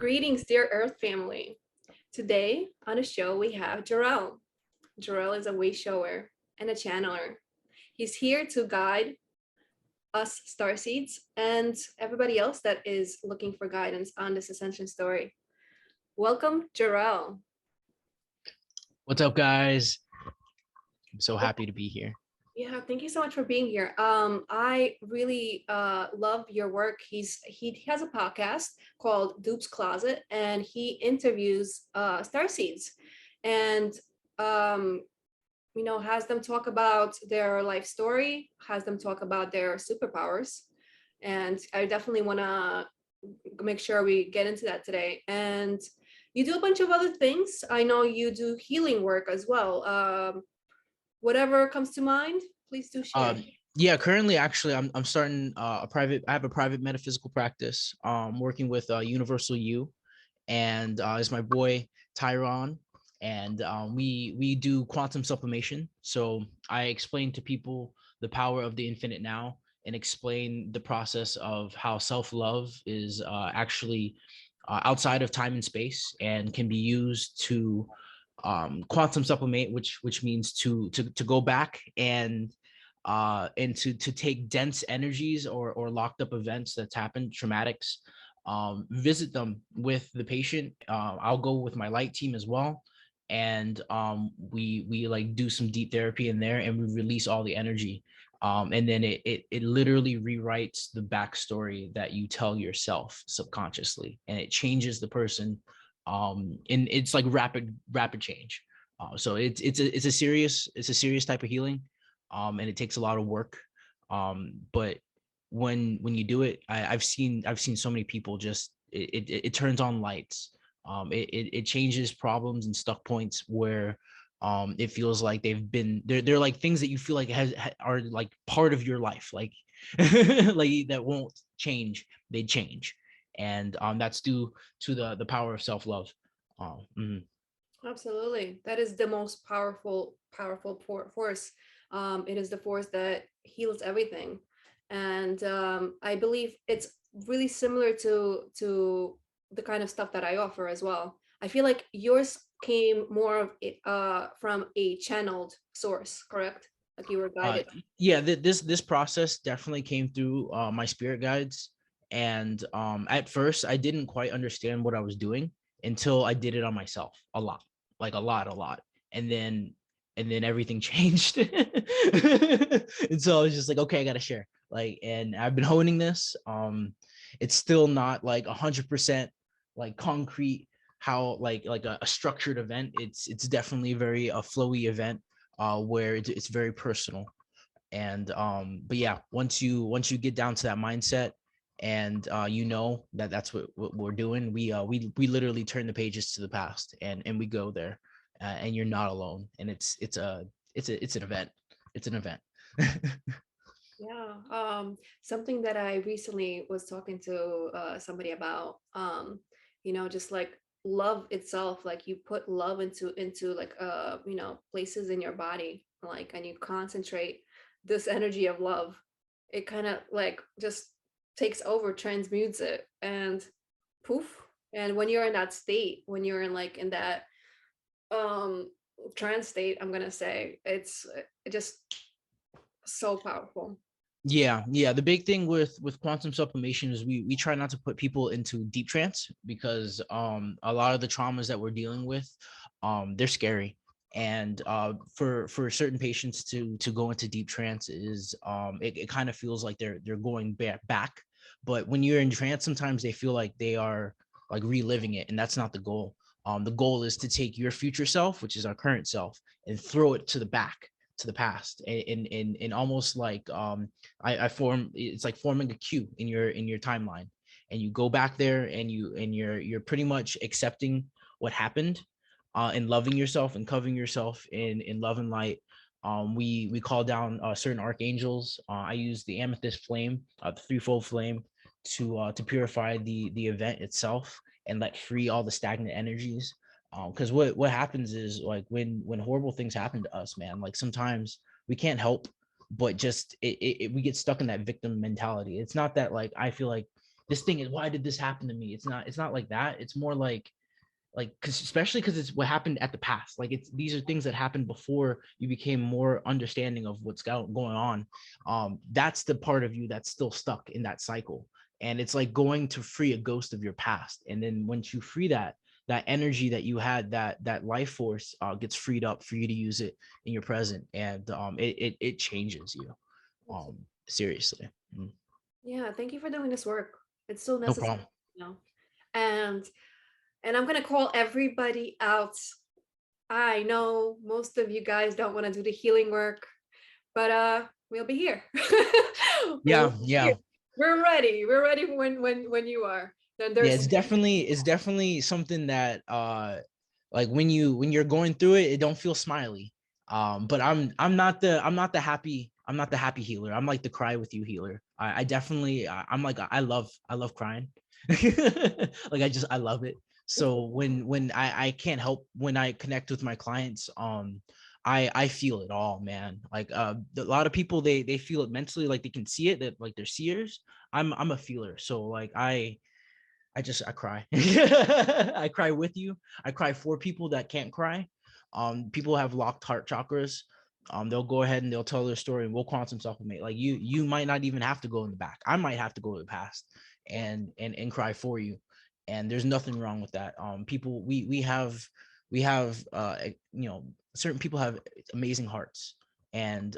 Greetings, dear Earth family. Today on the show, we have Jarrel. Jarrel is a way shower and a channeler. He's here to guide us starseeds and everybody else that is looking for guidance on this ascension story. Welcome, Jarrel. What's up, guys? I'm so happy to be here. Yeah, thank you so much for being here. I really love your work. He has a podcast called Doops Closet, and he interviews starseeds, and um, has them talk about their life story, has them talk about their superpowers, and I definitely want to make sure we get into that today. And you do a bunch of other things. I know you do healing work as well. Whatever comes to mind, please do share. Yeah, currently, actually, I'm starting I have a private metaphysical practice. Working with Universal You, and is my boy Tyron, and we do quantum sublimation. So I explain to people the power of the infinite now, and explain the process of how self-love is actually outside of time and space, and can be used to quantum sublimate, which means to go back and to take dense energies or locked up events that's happened, traumatics, visit them with the patient. I'll go with my light team as well, and we like do some deep therapy in there, and we release all the energy, and then it literally rewrites the backstory that you tell yourself subconsciously, and it changes the person, and it's like rapid change. So it's a serious type of healing, and it takes a lot of work, but when you do it, I've seen so many people just it turns on lights. It changes problems and stuck points where it feels like they're like things that you feel like are like part of your life, like like that won't change, they change. And that's due to the power of self-love. Mhm. Absolutely, that is the most powerful force. It is the force that heals everything, and I believe it's really similar to the kind of stuff that I offer as well. I feel like yours came more of it, from a channeled source, correct? Like you were guided. Yeah, this process definitely came through my spirit guides, and at first I didn't quite understand what I was doing until I did it on myself a lot, like a lot, and then everything changed. And so I was just like, okay, I gotta share, like, and I've been honing this. It's still not like 100% like concrete, how like a structured event. It's definitely very a flowy event, where it's very personal. And but yeah, once you get down to that mindset, and that's what we're doing, we literally turn the pages to the past, and we go there, and you're not alone, and it's an event. It's an event. Yeah. Something that I recently was talking to somebody about, just like love itself, like you put love into like places in your body, like, and you concentrate this energy of love, it kind of like just takes over, transmutes it, and poof. And when you're in that state, when you're in like in that um trance state, I'm gonna say it's just so powerful. Yeah, the big thing with quantum sublimation is we try not to put people into deep trance, because a lot of the traumas that we're dealing with, they're scary. And for certain patients to go into deep trance is it kind of feels like they're going back. But when you're in trance, sometimes they feel like they are like reliving it, and that's not the goal. The goal is to take your future self, which is our current self, and throw it to the back, to the past, and almost like I form, it's like forming a queue in your timeline, and you go back there, and you're pretty much accepting what happened, and loving yourself and covering yourself in love and light. We call down certain archangels. I use the amethyst flame, the threefold flame, to purify the event itself, and let free all the stagnant energies. Because what happens is, like, when horrible things happen to us, man, like sometimes we can't help but just we get stuck in that victim mentality. It's not that, like, I feel like this thing is, why did this happen to me? It's not like that. It's more like because especially because it's what happened at the past. Like it's these are things that happened before you became more understanding of what's going on. That's the part of you that's still stuck in that cycle, and it's like going to free a ghost of your past. And then once you free that energy that you had, that life force gets freed up for you to use it in your present, and it changes you. Seriously. Yeah, thank you for doing this work. It's so No necessary, problem. you know. And I'm gonna call everybody out. I know most of you guys don't want to do the healing work, but we'll be here. We'll Yeah, be here. yeah. We're ready. We're ready when you are. Then Yeah, there's it's definitely something that like when you're going through it, it don't feel smiley. But I'm not the happy healer. I'm like the cry with you healer. I definitely I'm like I love crying. Like I love it. So when I can't help when I connect with my clients, I feel it all, man. Like a lot of people they feel it mentally, like they can see it, that like they're seers. I'm a feeler. So like I cry. I cry with you. I cry for people that can't cry. People have locked heart chakras. They'll go ahead and they'll tell their story, and we'll quantum supplement. Like you might not even have to go in the back. I might have to go to the past and cry for you. And there's nothing wrong with that. People we have you know, certain people have amazing hearts, and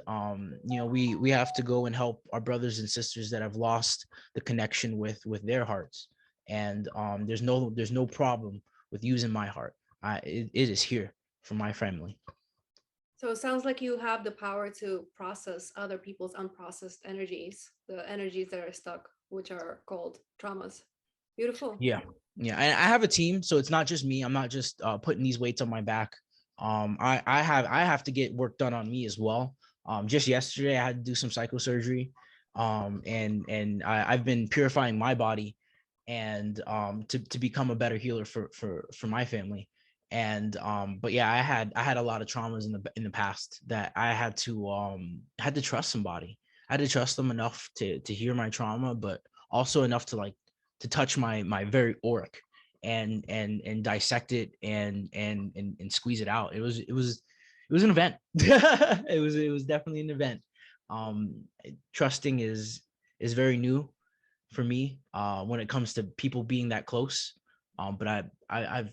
you know, we have to go and help our brothers and sisters that have lost the connection with their hearts. And there's no problem with using my heart. It is here for my family. So it sounds like you have the power to process other people's unprocessed energies, the energies that are stuck, which are called traumas. Beautiful. Yeah, yeah. And I have a team, so it's not just me. I'm not just putting these weights on my back. I have to get work done on me as well. Just yesterday I had to do some psychosurgery, and I've been purifying my body, and to become a better healer for my family. And but yeah, I had a lot of traumas in the past that I had to trust somebody. I had to trust them enough to hear my trauma, but also enough to like to touch my very auric and dissect it and squeeze it out. It was an event. It was definitely an event. Trusting is very new for me when it comes to people being that close. But I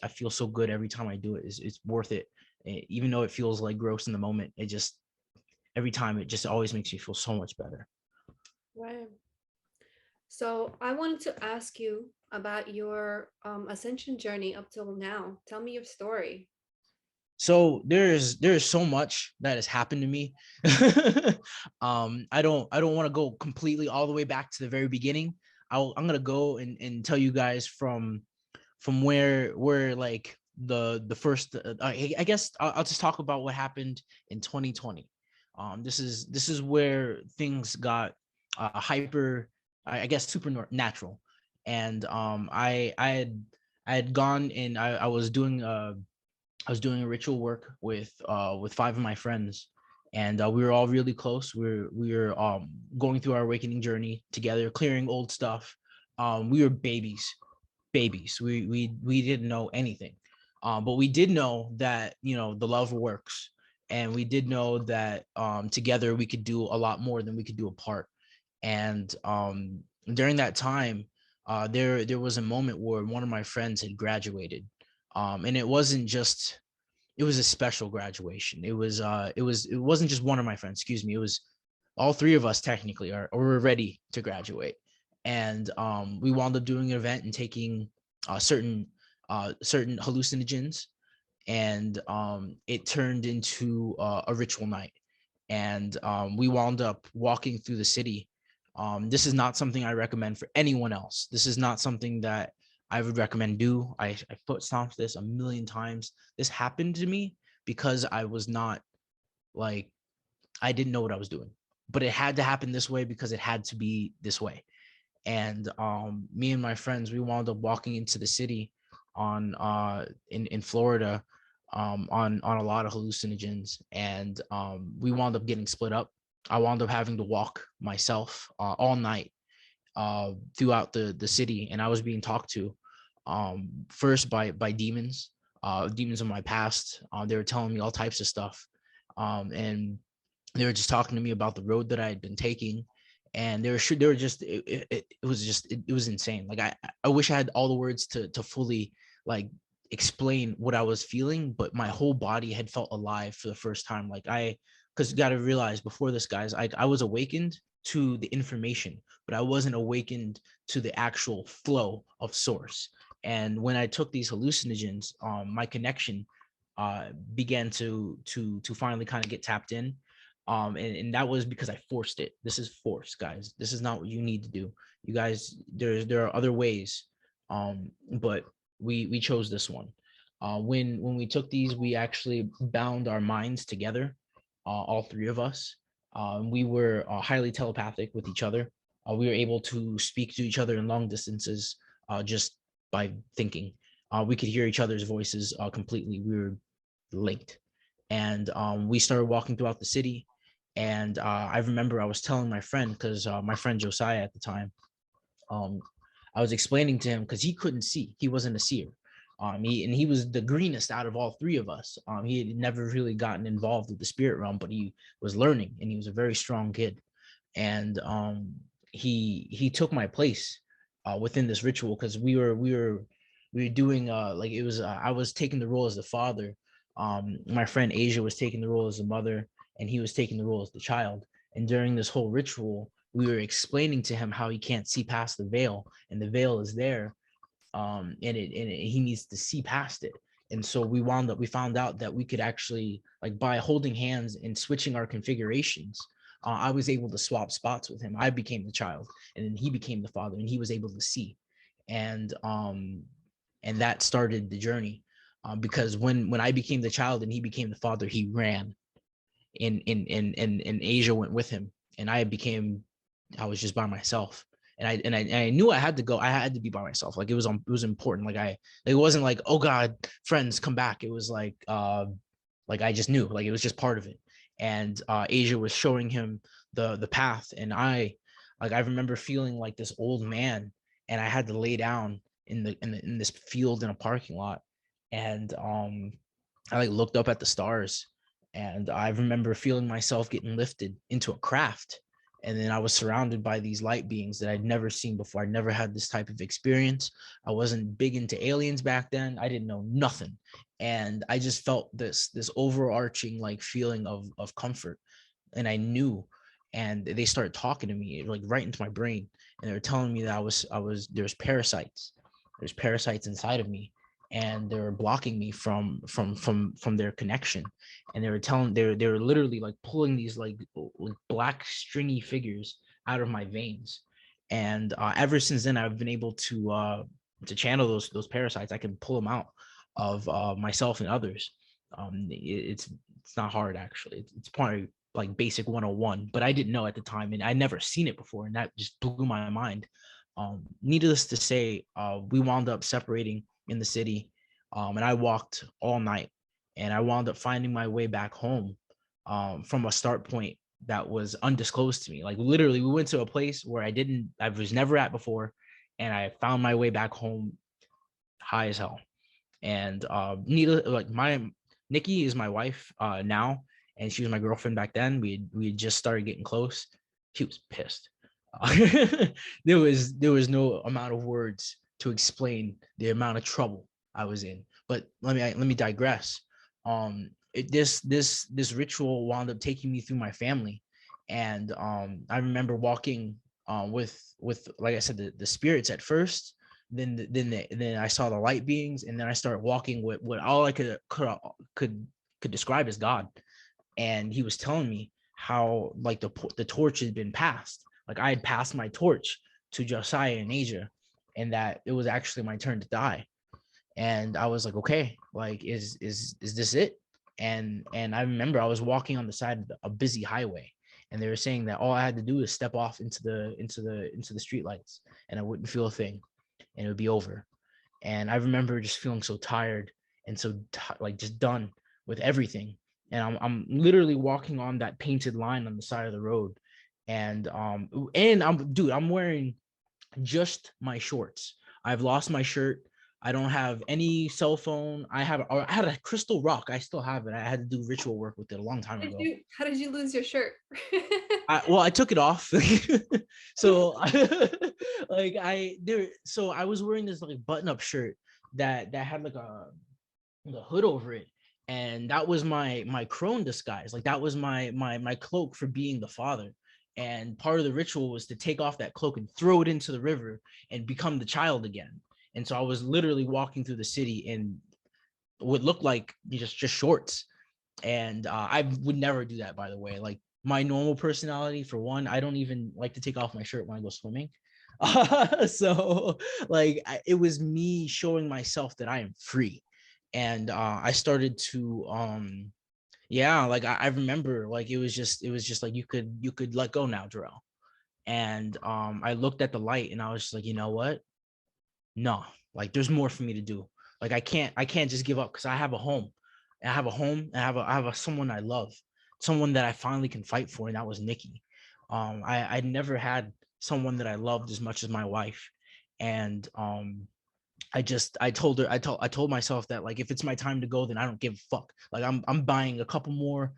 feel so good every time I do it. It's worth it. Even though it feels like gross in the moment, it just every time it just always makes me feel so much better. Right. So I wanted to ask you about your ascension journey up till now. Tell me your story. So there's so much that has happened to me. I don't want to go completely all the way back to the very beginning. I'm gonna go and tell you guys from where like the first I guess I'll just talk about what happened in 2020. This is where things got hyper, I guess supernatural. And I had gone and I was doing a ritual work with five of my friends, and we were all really close. We were going through our awakening journey together, clearing old stuff. We were babies. We didn't know anything, but we did know that, you know, the love works, and we did know that together we could do a lot more than we could do apart. And during that time, there was a moment where one of my friends had graduated, and it wasn't just it was a special graduation. It wasn't just one of my friends, excuse me. It was all three of us technically are or were ready to graduate. And we wound up doing an event and taking certain hallucinogens, and it turned into a ritual night. And we wound up walking through the city. This is not something I recommend for anyone else. This is not something that I would recommend do. I foot stomped this a million times. This happened to me because I was not like, I didn't know what I was doing, but it had to happen this way because it had to be this way. And me and my friends, we wound up walking into the city on in Florida, on a lot of hallucinogens, and we wound up getting split up. I wound up having to walk myself all night, throughout the city, and I was being talked to, first by demons, demons of my past. They were telling me all types of stuff, and they were just talking to me about the road that I had been taking, and they were just it was just it was insane. Like I wish I had all the words to fully like explain what I was feeling, but my whole body had felt alive for the first time. Like because you got to realize before this, guys, I was awakened to the information, but I wasn't awakened to the actual flow of source. And when I took these hallucinogens, my connection began to finally kind of get tapped in, and that was because I forced it. This is force, guys. This is not what you need to do. You guys, there are other ways, but we chose this one. When we took these, we actually bound our minds together, all three of us. We were highly telepathic with each other. We were able to speak to each other in long distances, just by thinking. We could hear each other's voices completely. We were linked, and we started walking throughout the city. And I remember I was telling my friend, because my friend Josiah at the time, um, I was explaining to him because he couldn't see. He wasn't a seer. He was the greenest out of all three of us. He had never really gotten involved with the spirit realm, but he was learning, and he was a very strong kid. And he took my place within this ritual, because we were doing like it was I was taking the role as the father. My friend Asia was taking the role as the mother, and he was taking the role as the child. And during this whole ritual, we were explaining to him how he can't see past the veil, and the veil is there, he needs to see past it. And so we found out that we could actually, like, by holding hands and switching our configurations, I was able to swap spots with him. I became the child, and then he became the father, and he was able to see. And um and that started the journey, because when I became the child and he became the father, he ran, and Asia went with him, and I was just by myself. And I knew I had to go. I had to be by myself. Like, it was important. It wasn't like, oh God, friends, come back. It was like I just knew, like, it was just part of it. And Asia was showing him the path, and I remember feeling like this old man, and I had to lay down in this field in a parking lot. And I like looked up at the stars, and I remember feeling myself getting lifted into a craft. And then I was surrounded by these light beings that I'd never seen before. I'd never had this type of experience. I wasn't big into aliens back then. I didn't know nothing. And I just felt this overarching like feeling of comfort. And I knew. And they started talking to me like right into my brain. And they were telling me that there's parasites. There's parasites inside of me, and they were blocking me from their connection. And they were literally like pulling these like black stringy figures out of my veins. And ever since then, I've been able to channel those parasites. I can pull them out of myself and others. It's not hard, actually. It's probably like basic 101, but I didn't know at the time, and I'd never seen it before, and that just blew my mind. Needless to say, we wound up separating in the city, and I walked all night, and I wound up finding my way back home, from a start point that was undisclosed to me. Like, literally, we went to a place where I was never at before, and I found my way back home high as hell. And needless, like, my Nikki is my wife now, and she was my girlfriend back then. We had just started getting close. She was pissed. There was no amount of words to explain the amount of trouble I was in. But let me digress. This ritual wound up taking me through my family, and I remember walking with like I said, the spirits at first. Then I saw the light beings, and then I started walking with what all I could describe as God. And he was telling me how, like, the torch had been passed. Like, I had passed my torch to Josiah and Asia, and that it was actually my turn to die. And I was like, okay, like, is this it? And I remember I was walking on the side of a busy highway, and they were saying that all I had to do is step off into the street lights, and I wouldn't feel a thing, and it would be over. And I remember just feeling so tired and so like just done with everything. And I'm literally walking on that painted line on the side of the road, and I'm wearing just my shorts. I've lost my shirt. I don't have any cell phone. I had a crystal rock. I still have it. I had to do ritual work with it a long time ago. How did you lose your shirt? I took it off. So like I there so I was wearing this like button up shirt that had like the hood over it, and that was my crone disguise. Like that was my cloak for being the father. And part of the ritual was to take off that cloak and throw it into the river and become the child again. And so I was literally walking through the city in what looked like just shorts. And I would never do that, by the way. Like my normal personality, for one, I don't even like to take off my shirt when I go swimming. So like it was me showing myself that I am free. And I started to yeah, like I remember like it was just like you could let go now, Jarrell. And I looked at the light and I was just like, you know what, no, like there's more for me to do. Like I can't just give up, because I have a home. I have a home, and I have someone I love, someone that I finally can fight for, and that was Nikki. I never had someone that I loved as much as my wife. And I told her, I told myself that like if it's my time to go, then I don't give a fuck. Like I'm buying a couple more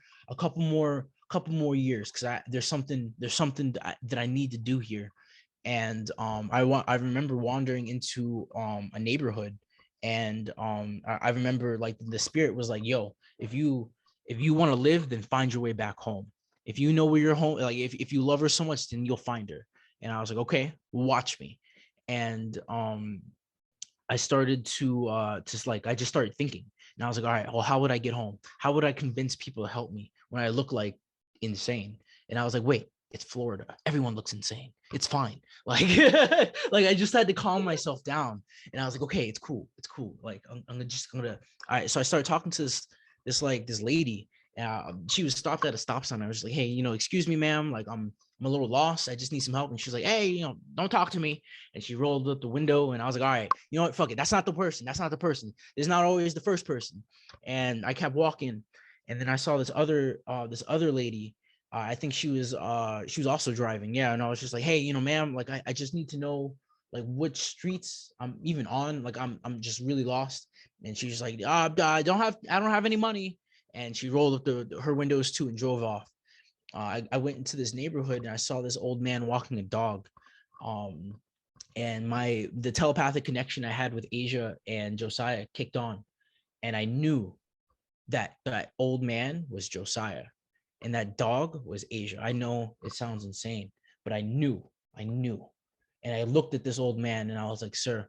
years, because there's something that I need to do here. And I remember wandering into a neighborhood. And I remember like the spirit was like, yo, if you want to live, then find your way back home. If you know where your home, like if you love her so much, then you'll find her. And I was like, okay, watch me. And I started to just like I just started thinking, and I was like, all right, well, how would I get home? How would I convince people to help me when I look like insane? And I was like, wait, it's Florida. Everyone looks insane. It's fine. Like, like I just had to calm myself down, and I was like, okay, it's cool. It's cool. Like I'm gonna. All right. So I started talking to this lady. She was stopped at a stop sign. I was just like, hey, excuse me, ma'am. Like I'm a little lost. I just need some help. And she was like, hey, don't talk to me. And she rolled up the window, and I was like, all right, you know what? Fuck it. That's not the person. That's not the person. It's not always the first person. And I kept walking. And then I saw this other lady. I think she was also driving. Yeah. And I was just like, hey, ma'am, like I just need to know like which streets I'm even on. Like I'm just really lost. And she's like, I don't have any money. And she rolled up her windows too and drove off. I went into this neighborhood and I saw this old man walking a dog. Um, and the telepathic connection I had with Asia and Josiah kicked on, and I knew that that old man was Josiah, and that dog was Asia. I know it sounds insane, but I knew, and I looked at this old man and I was like, "Sir,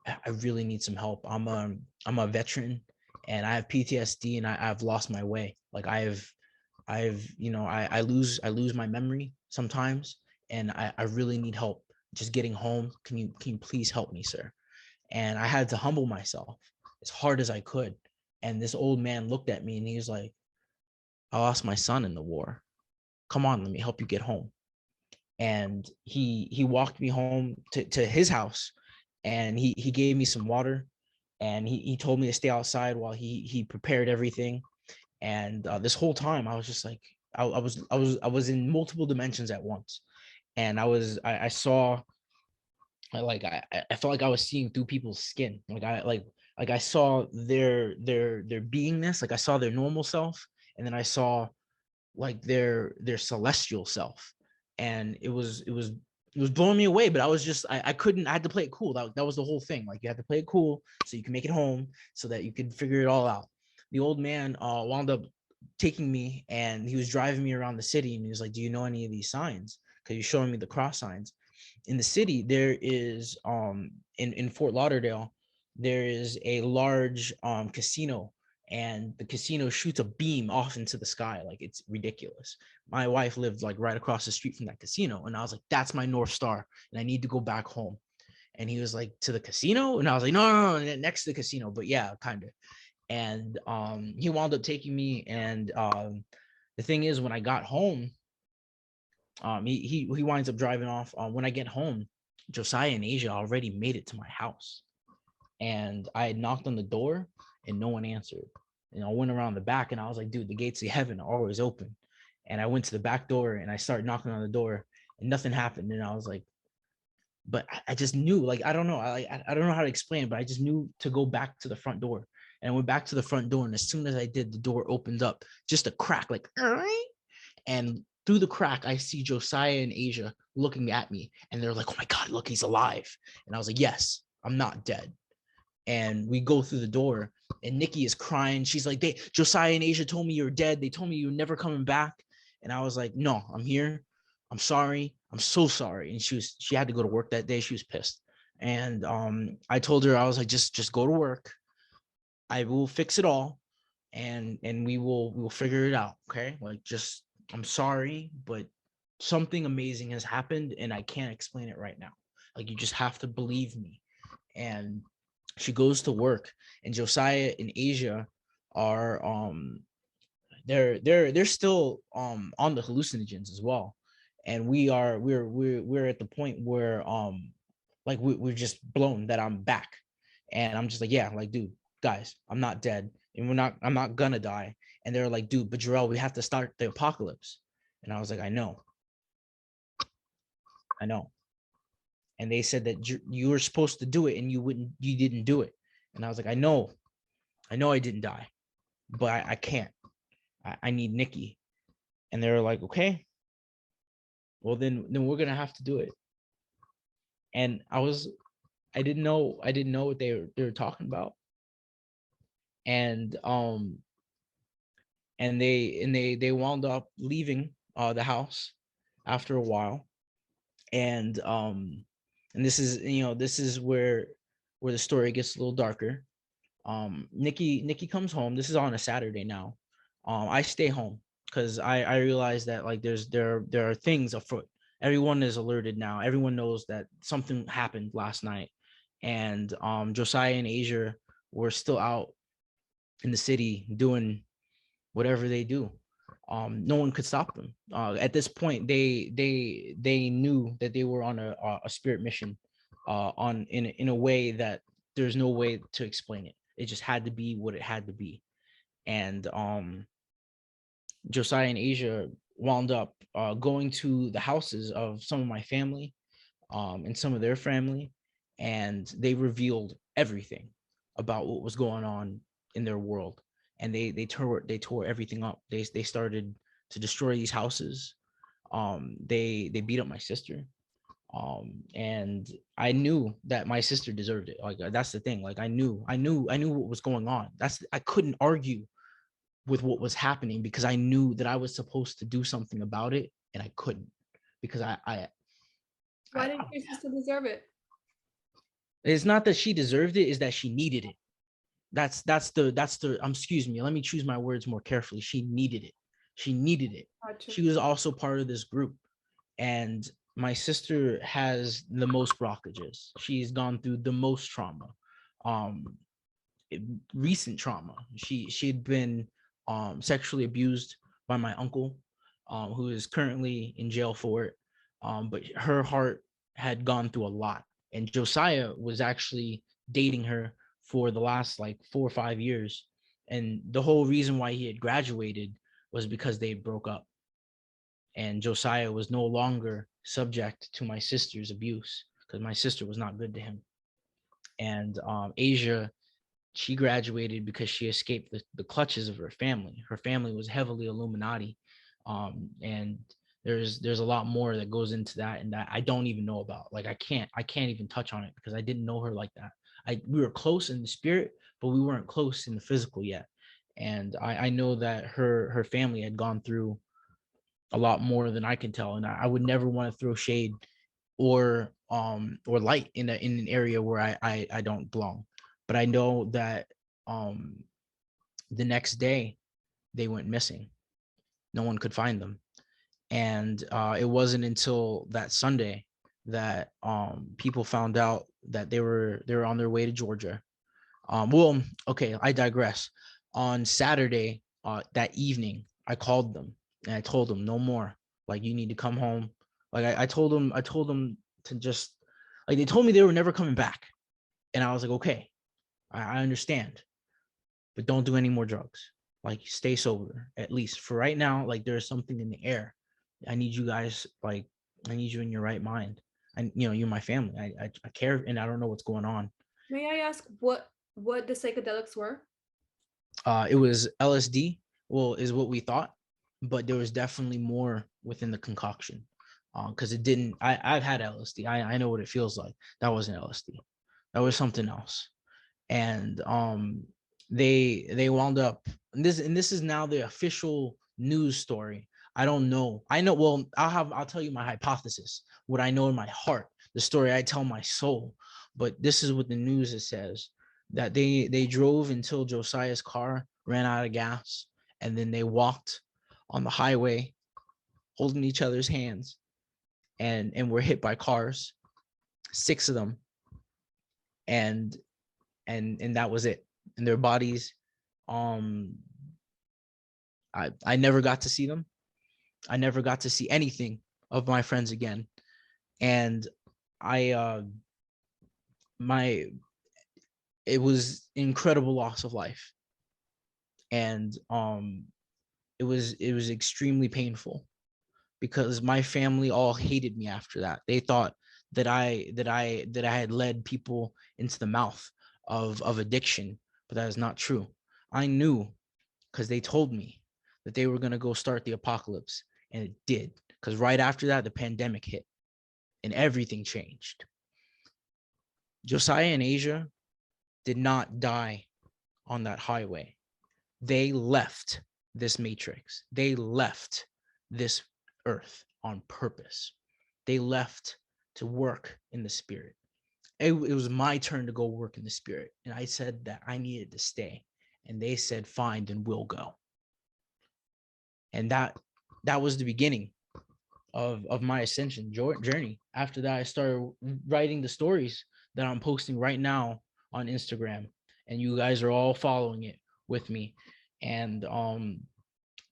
I really need some help. I'm a veteran, and I have PTSD, and I've lost my way. Like I lose my memory sometimes, and I really need help just getting home. Can you please help me, sir?" And I had to humble myself as hard as I could. And this old man looked at me and he was like, I lost my son in the war. Come on, let me help you get home. And he walked me home to his house, and he gave me some water, and he told me to stay outside while he prepared everything. And this whole time I was just like, I was in multiple dimensions at once. And I saw, I felt like I was seeing through people's skin. Like I saw their beingness. Like I saw their normal self, and then I saw like their celestial self. And it was blowing me away. But I was just I couldn't. I had to play it cool. That was the whole thing. Like you had to play it cool so you can make it home, so that you could figure it all out. The old man wound up taking me, and he was driving me around the city, and he was like, do you know any of these signs? Because he's showing me the cross signs. In the city there is in Fort Lauderdale, there is a large casino, and the casino shoots a beam off into the sky. Like it's ridiculous. My wife lived like right across the street from that casino, and I was like, that's my North Star, and I need to go back home. And he was like, to the casino? And I was like, no, no, no, next to the casino, but yeah, kind of. And he wound up taking me. And the thing is, when I got home, he winds up driving off. When I get home, Josiah and Asia already made it to my house, and I had knocked on the door and no one answered. And I went around the back and I was like, dude, the gates of heaven are always open. And I went to the back door and I started knocking on the door and nothing happened. And I was like, but I just knew, like, I don't know, I don't know how to explain it, but I just knew to go back to the front door. And I went back to the front door, and as soon as I did, the door opened up, just a crack, like, and through the crack, I see Josiah and Asia looking at me, and they're like, "Oh my God, look, he's alive!" And I was like, "Yes, I'm not dead." And we go through the door, and Nikki is crying. She's like, Josiah and Asia told me you're dead. They told me you're never coming back. And I was like, no, I'm here. I'm sorry. I'm so sorry. And she had to go to work that day. She was pissed. And I told her, I was like, just go to work. I will fix it all, and we will figure it out. Okay. Like, just, I'm sorry, but something amazing has happened and I can't explain it right now. Like, you just have to believe me. And she goes to work, and Josiah and Asia are they're still on the hallucinogens as well. And we're at the point where like we're just blown that I'm back. And I'm just like, yeah, like, dude, guys, I'm not dead, and I'm not gonna die. And they're like, dude, but Jarrell, we have to start the apocalypse. And I was like, I know. And they said that you were supposed to do it, and you didn't do it. And I was like, I know I didn't die, but I can't. I need Nikki. And they were like, okay, well, then we're gonna have to do it. And I didn't know what they were talking about. And they wound up leaving the house after a while. And this is, this is where the story gets a little darker. Nikki comes home. This is on a Saturday now. I stay home because I realize that, like, there are things afoot. Everyone is alerted now. Everyone knows that something happened last night. And Josiah and Asia were still out in the city doing whatever they do. No one could stop them. At this point, they knew that they were on a spirit mission, on in a way that there's no way to explain it. It just had to be what it had to be. And Josiah and Asia wound up going to the houses of some of my family, and some of their family, and they revealed everything about what was going on in their world. And they tore everything up. They started to destroy these houses. They beat up my sister. And I knew that my sister deserved it. Like, that's the thing. Like, I knew what was going on. I couldn't argue with what was happening, because I knew that I was supposed to do something about it, and I couldn't, because Why didn't your sister deserve it? it's not that she deserved it, is that she needed it. That's the excuse me, let me choose my words more carefully. She needed it. She needed it. Gotcha. She was also part of this group. And my sister has the most blockages. She's gone through the most trauma. um Recent trauma. She'd been sexually abused by my uncle, who is currently in jail for it. But her heart had gone through a lot, and Josiah was actually dating her for the last like 4 or 5 years. And the whole reason why he had graduated was because they broke up, and Josiah was no longer subject to my sister's abuse, because my sister was not good to him. And Asia, she graduated because she escaped the clutches of her family. Her family was heavily Illuminati. And there's a lot more that goes into that, and that I don't even know about. Like, I can't even touch on it, because I didn't know her like that. We were close in the spirit, but we weren't close in the physical yet. And I know that her family had gone through a lot more than I can tell. And I would never want to throw shade or light in an area where I don't belong. But I know that um the next day they went missing. No one could find them. And it wasn't until that Sunday that people found out that they were on their way to Georgia. Well, okay, I digress. On Saturday, that evening, I called them and I told them, no more. Like, you need to come home. Like, I told them to just, like, they told me they were never coming back. And I was like, okay, I understand, but don't do any more drugs. Like, stay sober, at least for right now. Like, there's something in the air. I need you guys, like, I need you in your right mind. you're my family. I care, and I don't know what's going on. May I ask what the psychedelics were? It was LSD, well, is what we thought, but there was definitely more within the concoction. Because it didn't. I've had LSD. I know what it feels like. That wasn't LSD. That was something else. And they wound up, and this is now the official news story. I don't know. I know. Well, I'll tell you my hypothesis. What I know in my heart, the story I tell my soul. But this is what the news it says, that they drove until Josiah's car ran out of gas, and then they walked on the highway holding each other's hands, and were hit by cars, 6 of them, and and that was it. And their bodies, um I never got to see them. I never got to see anything of my friends again. And I my it was incredible loss of life. And it was extremely painful, because my family all hated me after that. They thought that I had led people into the mouth of addiction, but that is not true. I knew, because they told me that they were going to go start the apocalypse, and it did. Because right after that, the pandemic hit, and everything changed. Josiah and Asia did not die on that highway. They left this matrix. They left this earth on purpose. They left to work in the spirit. It was my turn to go work in the spirit. And I said that I needed to stay. And they said, fine, then we'll go. And that was the beginning of my ascension journey. After that, I started writing the stories that I'm posting right now on Instagram, and you guys are all following it with me. And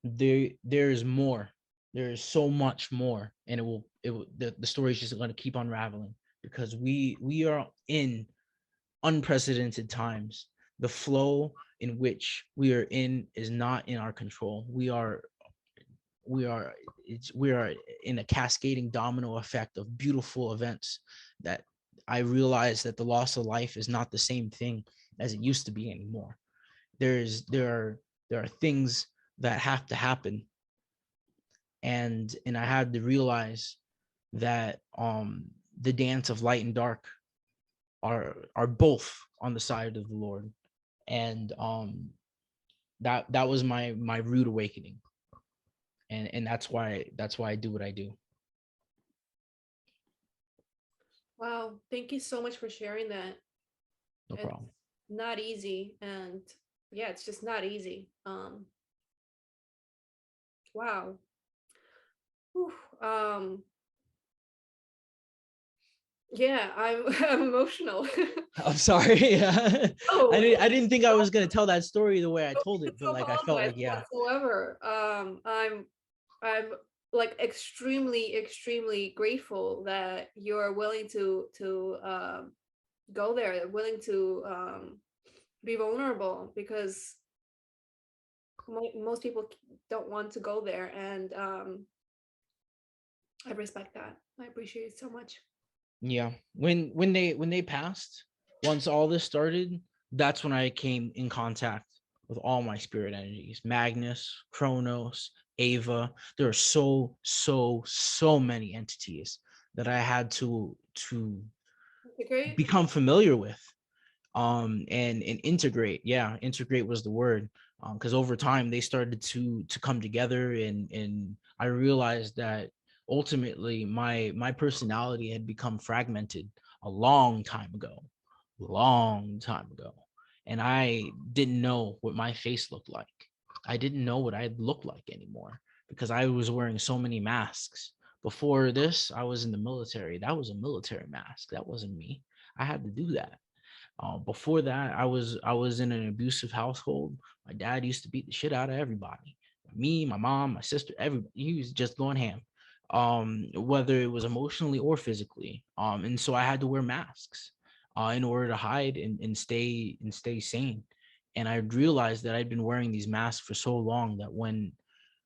there's more. There is so much more, and the story is just going to keep unraveling, because we are in unprecedented times. The flow in which we are in is not in our control. We are in a cascading domino effect of beautiful events, that I realize that the loss of life is not the same thing as it used to be anymore. There are things that have to happen, and I had to realize that the dance of light and dark are both on the side of the Lord. And that was my rude awakening. And that's why I do what I do. Wow, thank you so much for sharing that. No It's problem. not easy, and yeah, it's just not easy. Wow. Whew. Yeah, I'm I'm emotional. I'm sorry. Yeah. I Oh, didn't I didn't think I was gonna tell that story the way I told it, but to like I felt apologize like, yeah. whatsoever. I'm like extremely grateful that you're willing to go there, willing to be vulnerable, because most people don't want to go there, and I respect that. I appreciate it so much. Yeah. When they passed, once all this started, that's when I came in contact with all my spirit energies. Magnus, Kronos, Ava. There are so many entities that I had to Okay, great. become familiar with, and integrate. Yeah, integrate was the word. Because over time they started to come together, and I realized that ultimately my personality had become fragmented a long time ago, and I didn't know what my face looked like. I didn't know what I looked like anymore, because I was wearing so many masks. Before this, I was in the military. That was a military mask. That wasn't me. I had to do that. Before that, I was in an abusive household. My dad used to beat the shit out of everybody. Me, my mom, my sister, everybody. He was just going ham. Whether it was emotionally or physically. And so I had to wear masks in order to hide and stay sane. And I realized that I'd been wearing these masks for so long that when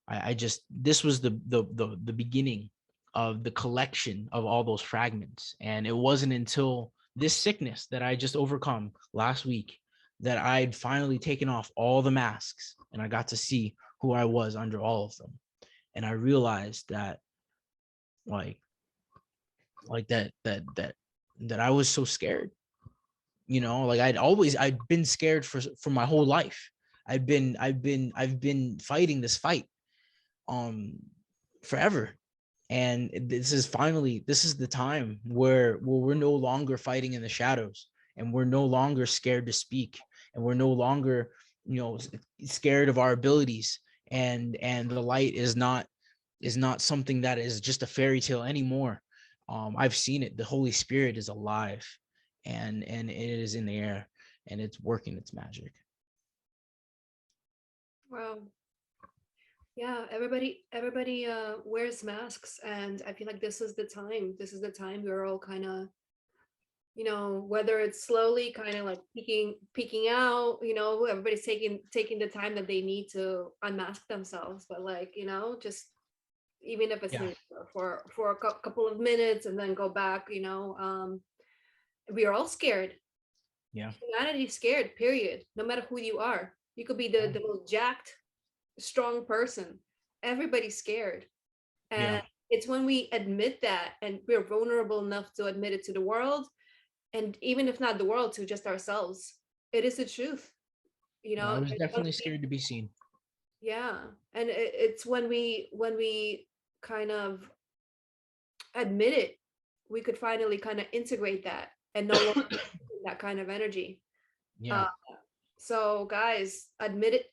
I just this was the beginning of the collection of all those fragments. And it wasn't until this sickness that I just overcome last week that I'd finally taken off all the masks and I got to see who I was under all of them. And I realized that like that I was so scared. Like I'd been scared for my whole life. I've been fighting this fight um forever. And this is the time where we're no longer fighting in the shadows, and we're no longer scared to speak, and we're no longer scared of our abilities, and the light is not something that is just a fairy tale anymore. I've seen it. The Holy Spirit is alive, and it is in the air, and it's working its magic. Wow. Yeah, everybody wears masks, and I feel like this is the time. This is the time we're all kind of, whether it's slowly kind of like peeking out, everybody's taking the time that they need to unmask themselves, but like, just even if it's Yeah, for a couple of minutes and then go back, we are all scared. yeah, Humanity's scared, period. No matter who you are. You could be the most jacked, strong person. Everybody's scared. yeah. And it's when we admit that and we're vulnerable enough to admit it to the world, and even if not the world, to just ourselves. It is the truth, Yeah, I was It's when definitely scared to be seen. yeah. And it's when we kind of admit it, we could finally kind of integrate that and no longer that kind of energy. Yeah, Uh, so guys, admit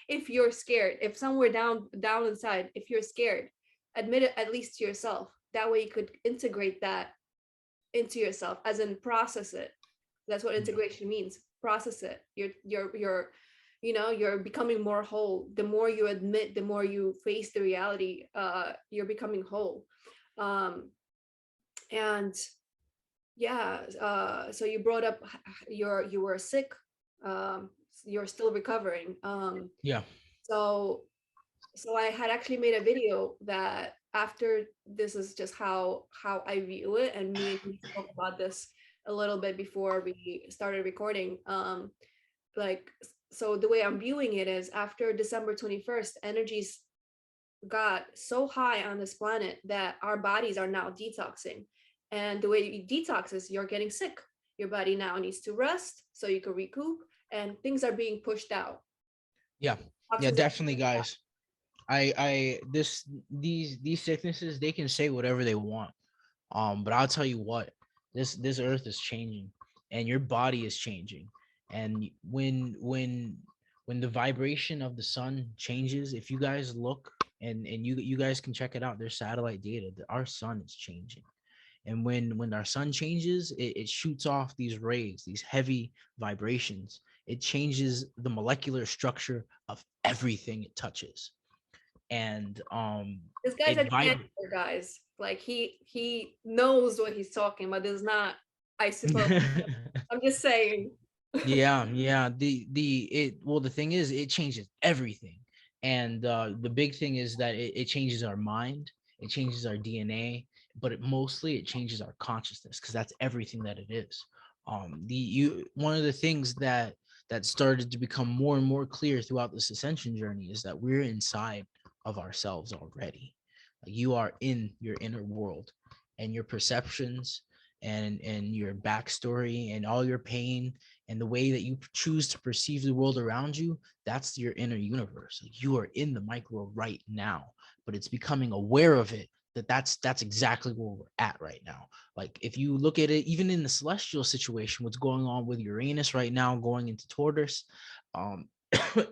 if you're scared, if somewhere down inside, if you're scared, admit it at least to yourself. That way you could integrate that into yourself, as in process it. That's what yeah. integration means. Process it. You're becoming more whole. The more you admit, the more you face the reality, you're becoming whole. um and yeah, so you brought up you were sick. You're still recovering. Yeah. So I had actually made a video that after this is just how I view it, and me and you spoke about this a little bit before we started recording. Like, so the way I'm viewing it is, after December 21st, energies got so high on this planet that our bodies are now detoxing. And the way you detox is you're getting sick. Your body now needs to rest so you can recoup, and things are being pushed out. Yeah. Yeah, Toxins are definitely, pushed out. guys. I this these sicknesses, they can say whatever they want. But I'll tell you what, this earth is changing, and your body is changing. And when the vibration of the sun changes, if you guys look, and you guys can check it out, there's satellite data that our sun is changing. And when our sun changes, it shoots off these rays, these heavy vibrations. It changes the molecular structure of everything it touches. And This guy's a it janitor, guys. Like, he knows what he's talking about. This is not, I suppose. I'm just saying. Yeah, yeah. The thing is, it changes everything. And the big thing is that it changes our mind, it changes our DNA, but mostly it changes our consciousness, because that's everything that it is. The you One of the things that started to become more and more clear throughout this ascension journey is that we're inside of ourselves already. Like, you are in your inner world, and your perceptions and your backstory and all your pain and the way that you choose to perceive the world around you, that's your inner universe. Like, you are in the micro right now, but it's becoming aware of it, that's exactly where we're at right now. Like, if you look at it, even in the celestial situation, what's going on with Uranus right now going into Taurus, um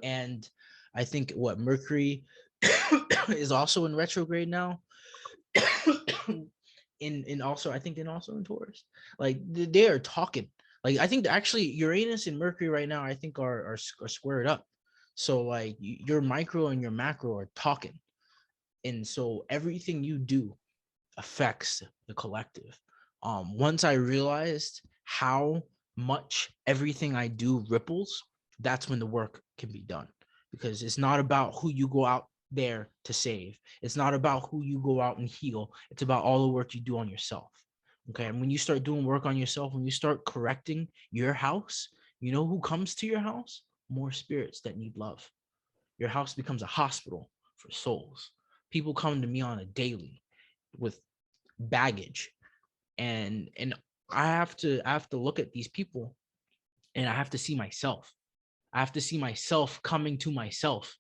and I think what Mercury is also in retrograde now. In also, I think, in also in Taurus. Like, they are talking. Like, I think actually Uranus and Mercury right now, I think, are squared up. So like, your micro and your macro are talking, and so everything you do affects the collective. Once I realized how much everything I do ripples, that's when the work can be done, because it's not about who you go out there to save. It's not about who you go out and heal. It's about all the work you do on yourself. Okay. And when you start doing work on yourself, when you start correcting your house, you know who comes to your house? More spirits that need love. Your house becomes a hospital for souls. People come to me on a daily with baggage, and I have to look at these people, and I have to see myself. I have to see myself coming to myself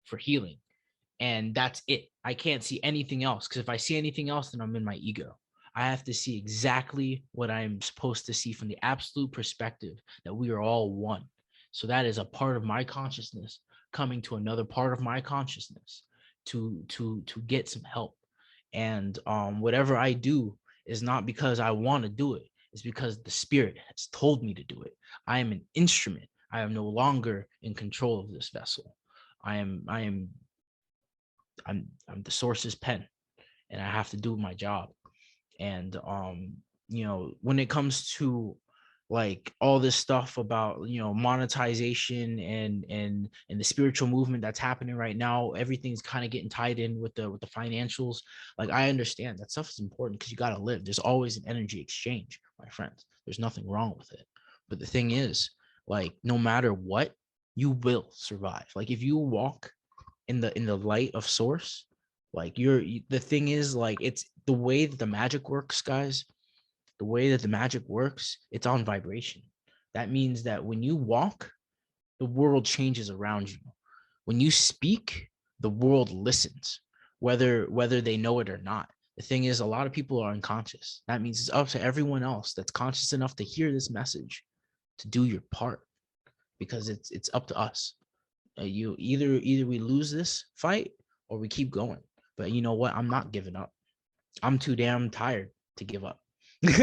for healing. And that's it. I can't see anything else, because if I see anything else, then I'm in my ego. I have to see exactly what I'm supposed to see from the absolute perspective that we are all one. So that is a part of my consciousness coming to another part of my consciousness to get some help. And whatever I do is not because I want to do it. It's because the spirit has told me to do it. I am an instrument. I am no longer in control of this vessel. I'm the source's pen, and I have to do my job. And when it comes to like all this stuff about monetization and the spiritual movement that's happening right now, everything's kind of getting tied in with the financials. Like, I understand that stuff is important because you got to live. There's always an energy exchange, my friends. There's nothing wrong with it. But the thing is, like, no matter what, you will survive. Like, if you walk in the light of source, like, the thing is, like, it's the way that the magic works, guys. The way that the magic works, it's on vibration. That means that when you walk, the world changes around you. When you speak, the world listens, whether they know it or not. The thing is, a lot of people are unconscious. That means it's up to everyone else that's conscious enough to hear this message to do your part, because it's up to us. You either we lose this fight or we keep going. But you know what? I'm not giving up. I'm too damn tired to give up.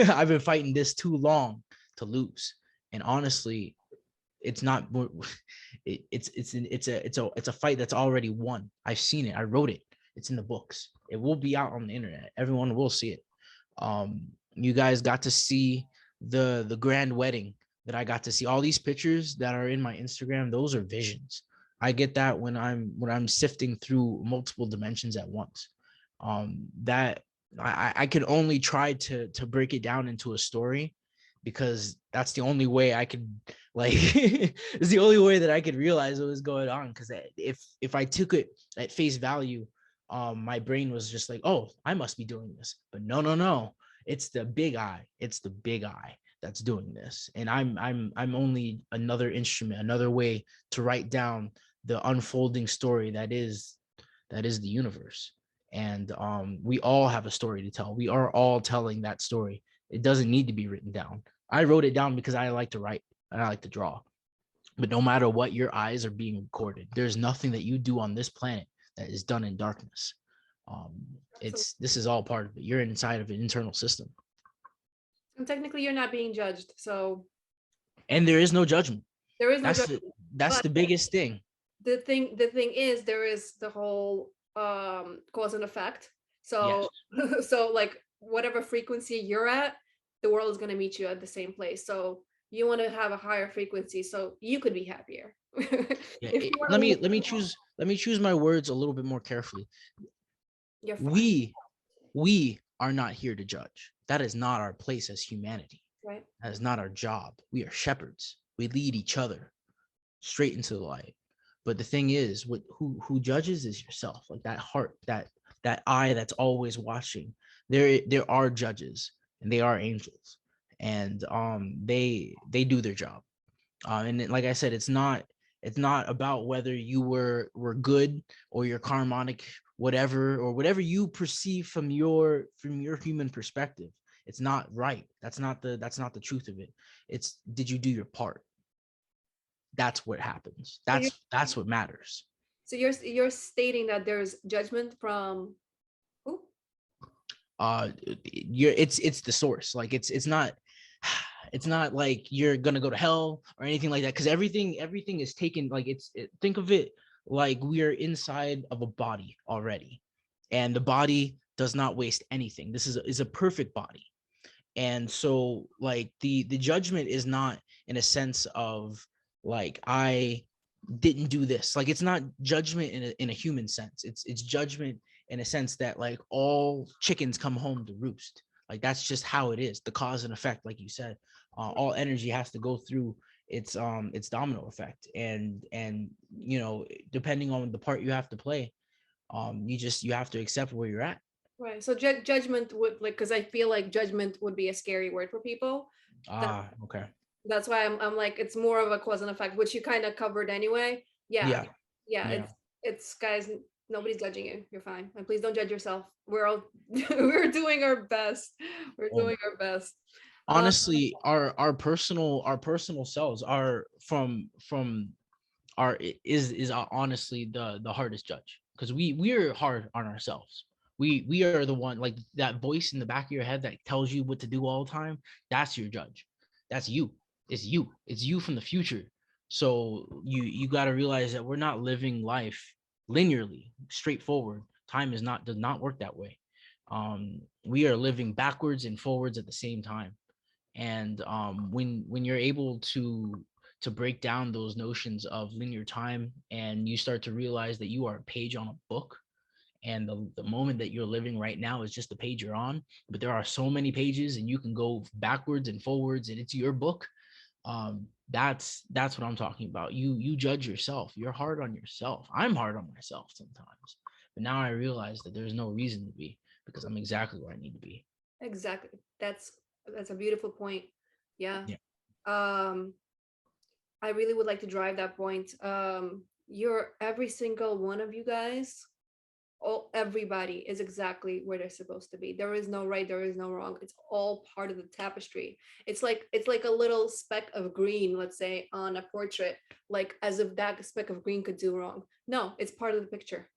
I've been fighting this too long to lose. And honestly, it's not. It's a fight that's already won. I've seen it. I wrote it. It's in the books. It will be out on the internet. Everyone will see it. You guys got to see the grand wedding that I got to see. All these pictures that are in my Instagram, those are visions. I get that when I'm sifting through multiple dimensions at once. That I can only try to break it down into a story, because that's the only way I could, like, it's the only way that I could realize what was going on. Because if I took it at face value, my brain was just like, oh, I must be doing this. But no, it's the big eye. It's the big eye that's doing this, and I'm only another instrument, another way to write down the unfolding story that is the universe. And we all have a story to tell. We are all telling that story. It doesn't need to be written down. I wrote it down because I like to write and I like to draw. But no matter what, your eyes are being recorded. There's nothing that you do on this planet that is done in darkness. This is all part of it. You're inside of an internal system, And technically, you're not being judged, so and there is no judgment. there is no That's judgment. that's But the biggest thing. the thing is, there is the whole cause and effect. Yes. So so like whatever frequency you're at, the world is going to meet you at the same place. So you want to have a higher frequency so you could be happier. Yeah. If you want Let to me leave, let me choose my words a little bit more carefully. you're fine, We are not here to judge. That is not our place as humanity. right? That is not our job. We are shepherds. We lead each other straight into the light. But the thing is, who judges is yourself. Like, that heart, that eye that's always watching. There are judges, and they are angels, and they do their job. And like I said, it's not about whether you were good or you're karmatic, whatever, or whatever you perceive from your human perspective. It's not right. That's not the truth of it. It's, did you do your part? That's what happens. So you're That's what matters. you're stating that there's judgment from who? It's the source. Like, it's not like you're gonna go to hell or anything like that, because everything is taken, like, think of it like we are inside of a body already, and the body does not waste anything. This is a perfect body. And so, like, the judgment is not in a sense of, like, didn't do this. Like, it's not judgment in a human sense. It's judgment in a sense that, like, all chickens come home to roost. Like, that's just how it is. The cause and effect, like you said, all energy has to go through its domino effect, and you know, depending on the part you have to play, you have to accept where you're at. Right. So judgment would, like, because I feel like judgment would be a scary word for people. That Okay. that's why I'm like, it's more of a cause and effect, which you kind of covered anyway. Yeah. Yeah. Yeah. Yeah. It's guys, nobody's judging you. You're fine. And please don't judge yourself. We're all we're doing our best. We're Well, doing our best. Um, honestly, our personal selves are from are is honestly the hardest judge, because we're hard on ourselves. We are the one, like, that voice in the back of your head that tells you what to do all the time. That's your judge. That's you. It's you from the future. So you got to realize that we're not living life linearly, straightforward. Time does not work that way. We are living backwards and forwards at the same time. And when you're able to break down those notions of linear time, and you start to realize that you are a page on a book, and the moment that you're living right now is just the page you're on, but there are so many pages and you can go backwards and forwards, and it's your book. That's what I'm talking about. You judge yourself. You're hard on yourself. I'm hard on myself sometimes, but now I realize that there's no reason to be, because I'm exactly where I need to be. exactly. That's a beautiful point. Yeah. Yeah. Um, I really would like to drive that point. You're every single one of you guys, all everybody is exactly where they're supposed to be. There is no right, there is no wrong. It's all part of the tapestry. It's like a little speck of green, let's say, on a portrait, like as if that speck of green could do wrong. No, it's part of the picture.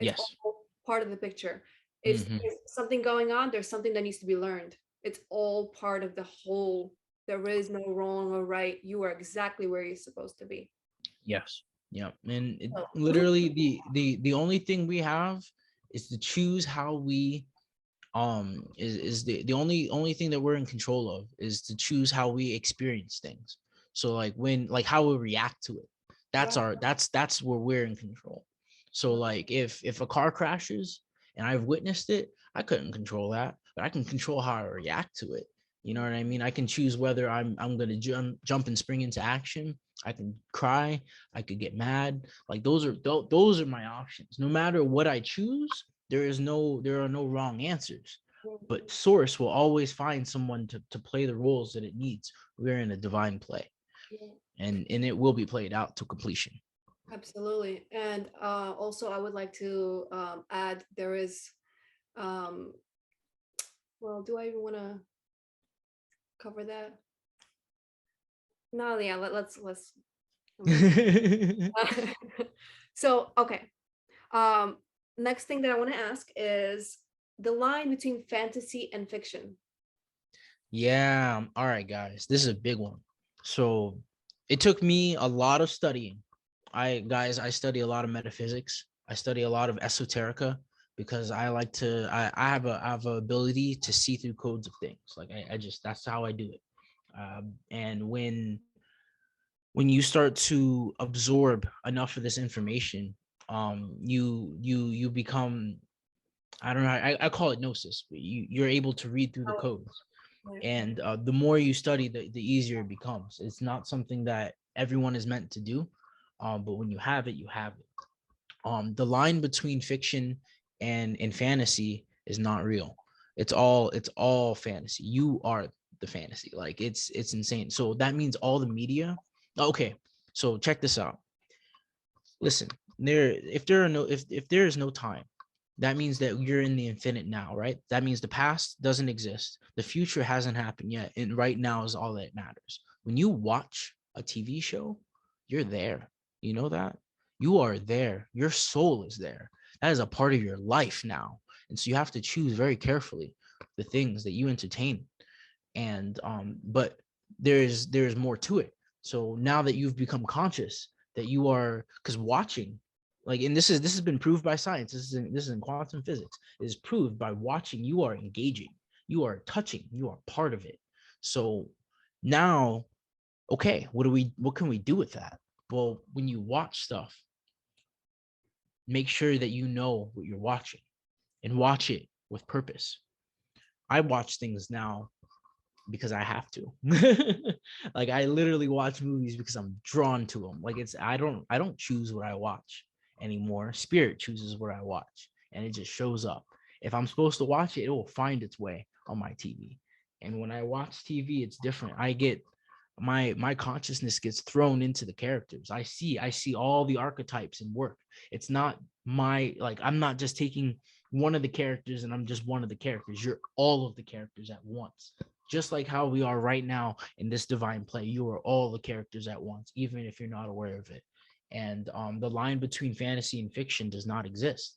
It's Yes. all part of the picture. If Hmm. there's something going on, there's something that needs to be learned. It's all part of the whole. There is no wrong or right. You are exactly where you're supposed to be. Yes. Yeah. And So, literally the only thing we have is to choose how we is the only thing that we're in control of is to choose how we experience things. So, like, when, like, how we react to it. right. That's where we're in control. So, like, if a car crashes and I've witnessed it, I couldn't control that, but I can control how I react to it. You know what I mean? I can choose whether I'm gonna jump and spring into action. I can cry. I could get mad. Like, those are my options. No matter what I choose, there are no wrong answers. But source will always find someone to play the roles that it needs. We're in a divine play, Yeah. and it will be played out to completion. Absolutely. And also, I would like to add there is, um, well, do I even want to cover that? No, yeah, let's. So, okay. Um, Next thing that I want to ask is the line between fantasy and fiction. Yeah. All right, guys. This is a big one. So it took me a lot of studying. I study a lot of metaphysics. I study a lot of esoterica, because I have a ability to see through codes of things. Like, I just, that's how I do it. And when you start to absorb enough of this information, you become, I don't know, I call it gnosis. But you're able to read through the Oh, codes, right. and the more you study, the easier it becomes. It's not something that everyone is meant to do, but when you have it, you have it. The line between fiction and fantasy is not real. It's all fantasy. You are the fantasy. Like, it's insane. So that means all the media. Okay, so check this out. Listen, if there is no time, that means that you're in the infinite now, right? That means the past doesn't exist, the future hasn't happened yet, and right now is all that matters. When you watch a TV show, you're there. You know that? You are there. Your soul is there. That is a part of your life now. And so you have to choose very carefully the things that you entertain. And but there's more to it. So now that you've become conscious that you are, because watching, like, and this has been proved by science, this is in quantum physics, it is proved by watching, you are engaging, you are touching, you are part of it. So now, okay, what can we do with that? Well, when you watch stuff, make sure that you know what you're watching and watch it with purpose. I watch things now because I have to. Like I literally watch movies because I'm drawn to them. Like it's I don't choose what I watch anymore. Spirit chooses what I watch, and it just shows up. If I'm supposed to watch it, it will find its way on my TV. And when I watch TV, it's different. I get my consciousness gets thrown into the characters. I see all the archetypes in work. It's not my, like, I'm not just taking one of the characters and I'm just one of the characters. You're all of the characters at once. Just like how we are right now in this divine play, you are all the characters at once, even if you're not aware of it. And the line between fantasy and fiction does not exist.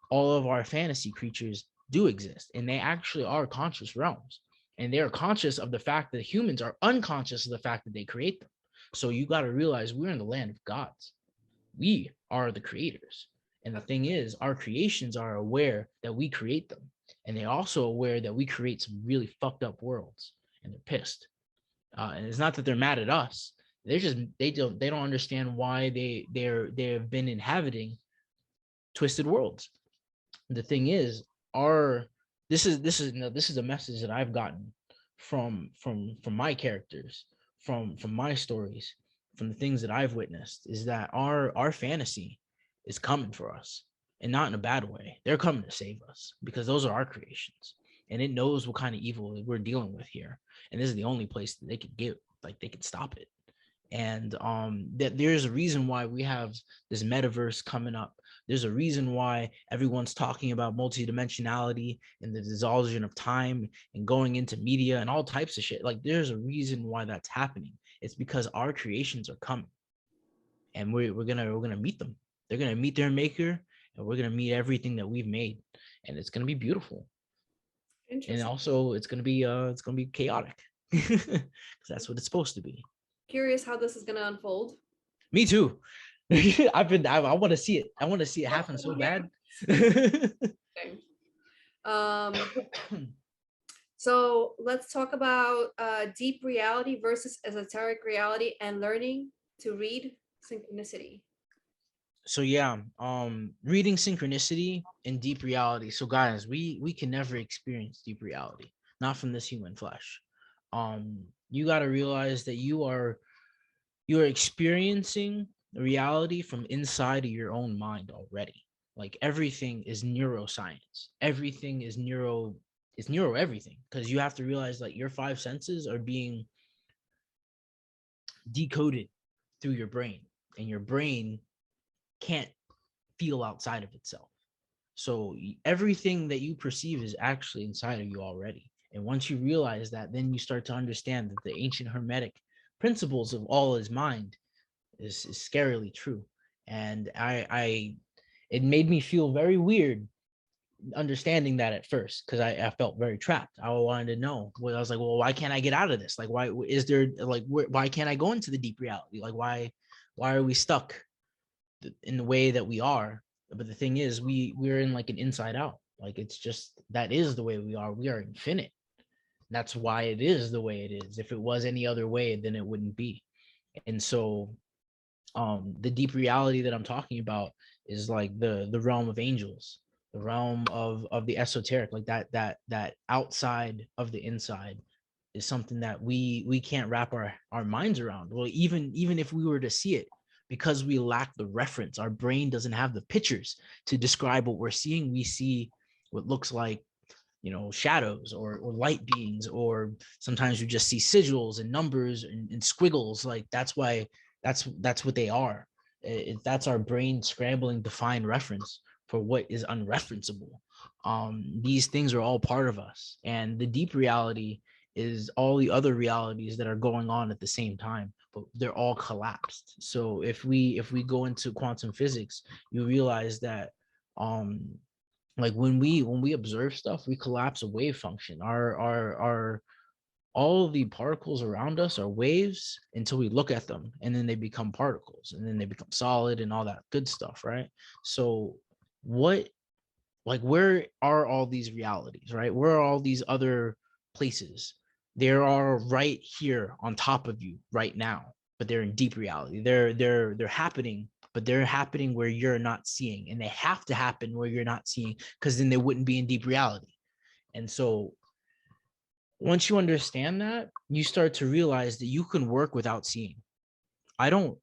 All of our fantasy creatures do exist, and they actually are conscious realms. And they are conscious of the fact that humans are unconscious of the fact that they create them. So you got to realize we're in the land of gods. We are the creators. And the thing is, our creations are aware that we create them. And they're also aware that we create some really fucked up worlds. And they're pissed. And it's not that they're mad at us. They're just they don't understand why they've been inhabiting twisted worlds. The thing is, our this is a message that I've gotten from my characters, from my stories, from the things that I've witnessed, is that our fantasy is coming for us, and not in a bad way. They're coming to save us because those are our creations, and it knows what kind of evil we're dealing with here, and this is the only place that they could get, like, they could stop it. And that there's a reason why we have this metaverse coming up. There's a reason why everyone's talking about multidimensionality and the dissolution of time and going into media and all types of shit. Like, there's a reason why that's happening. It's because our creations are coming, and we're gonna meet them. They're gonna meet their maker, and we're gonna meet everything that we've made, and it's gonna be beautiful. And Interesting. also it's gonna be chaotic because that's what it's supposed to be. Curious how this is gonna unfold. Me too. I want to see it. I want to see it happen so bad. Okay. Um, so let's talk about deep reality versus esoteric reality and learning to read synchronicity. So yeah, reading synchronicity and deep reality. So guys, we can never experience deep reality, not from this human flesh. You got to realize that you are experiencing reality from inside of your own mind already. Like, everything is neuroscience. Everything is neuro everything, because you have to realize that your five senses are being decoded through your brain, and your brain can't feel outside of itself. So everything that you perceive is actually inside of you already. And once you realize that, then you start to understand that the ancient hermetic principles of all is mind is scarily true. And I it made me feel very weird understanding that at first, because I felt very trapped. I wanted to know. Well, I was like, well, why can't I get out of this? Like, why is there, like, why can't I go into the deep reality? Like, why are we stuck in the way that we are? But the thing is, we're in like an inside out. Like, it's just, that is the way we are. We are infinite. That's why it is the way it is. If it was any other way, then it wouldn't be. And so the deep reality that I'm talking about is like the realm of angels, the realm of the esoteric, like that outside of the inside is something that we can't wrap our minds around. Well, even if we were to see it, because we lack the reference, our brain doesn't have the pictures to describe what we're seeing. We see what looks like, shadows or light beings, or sometimes you just see sigils and numbers and squiggles. Like, that's why that's what they are. That's our brain scrambling to find reference for what is unreferenceable. These things are all part of us, and the deep reality is all the other realities that are going on at the same time, but they're all collapsed. So if we go into quantum physics, you realize that like when we observe stuff, we collapse a wave function. Our all of the particles around us are waves until we look at them, and then they become particles, and then they become solid and all that good stuff, right? So what, like, where are all these realities, right? Where are all these other places? They are right here on top of you right now. but they're in deep reality. They're happening, but they're happening where you're not seeing, and they have to happen where you're not seeing, because then they wouldn't be in deep reality. And so once you understand that, you start to realize that you can work without seeing. I don't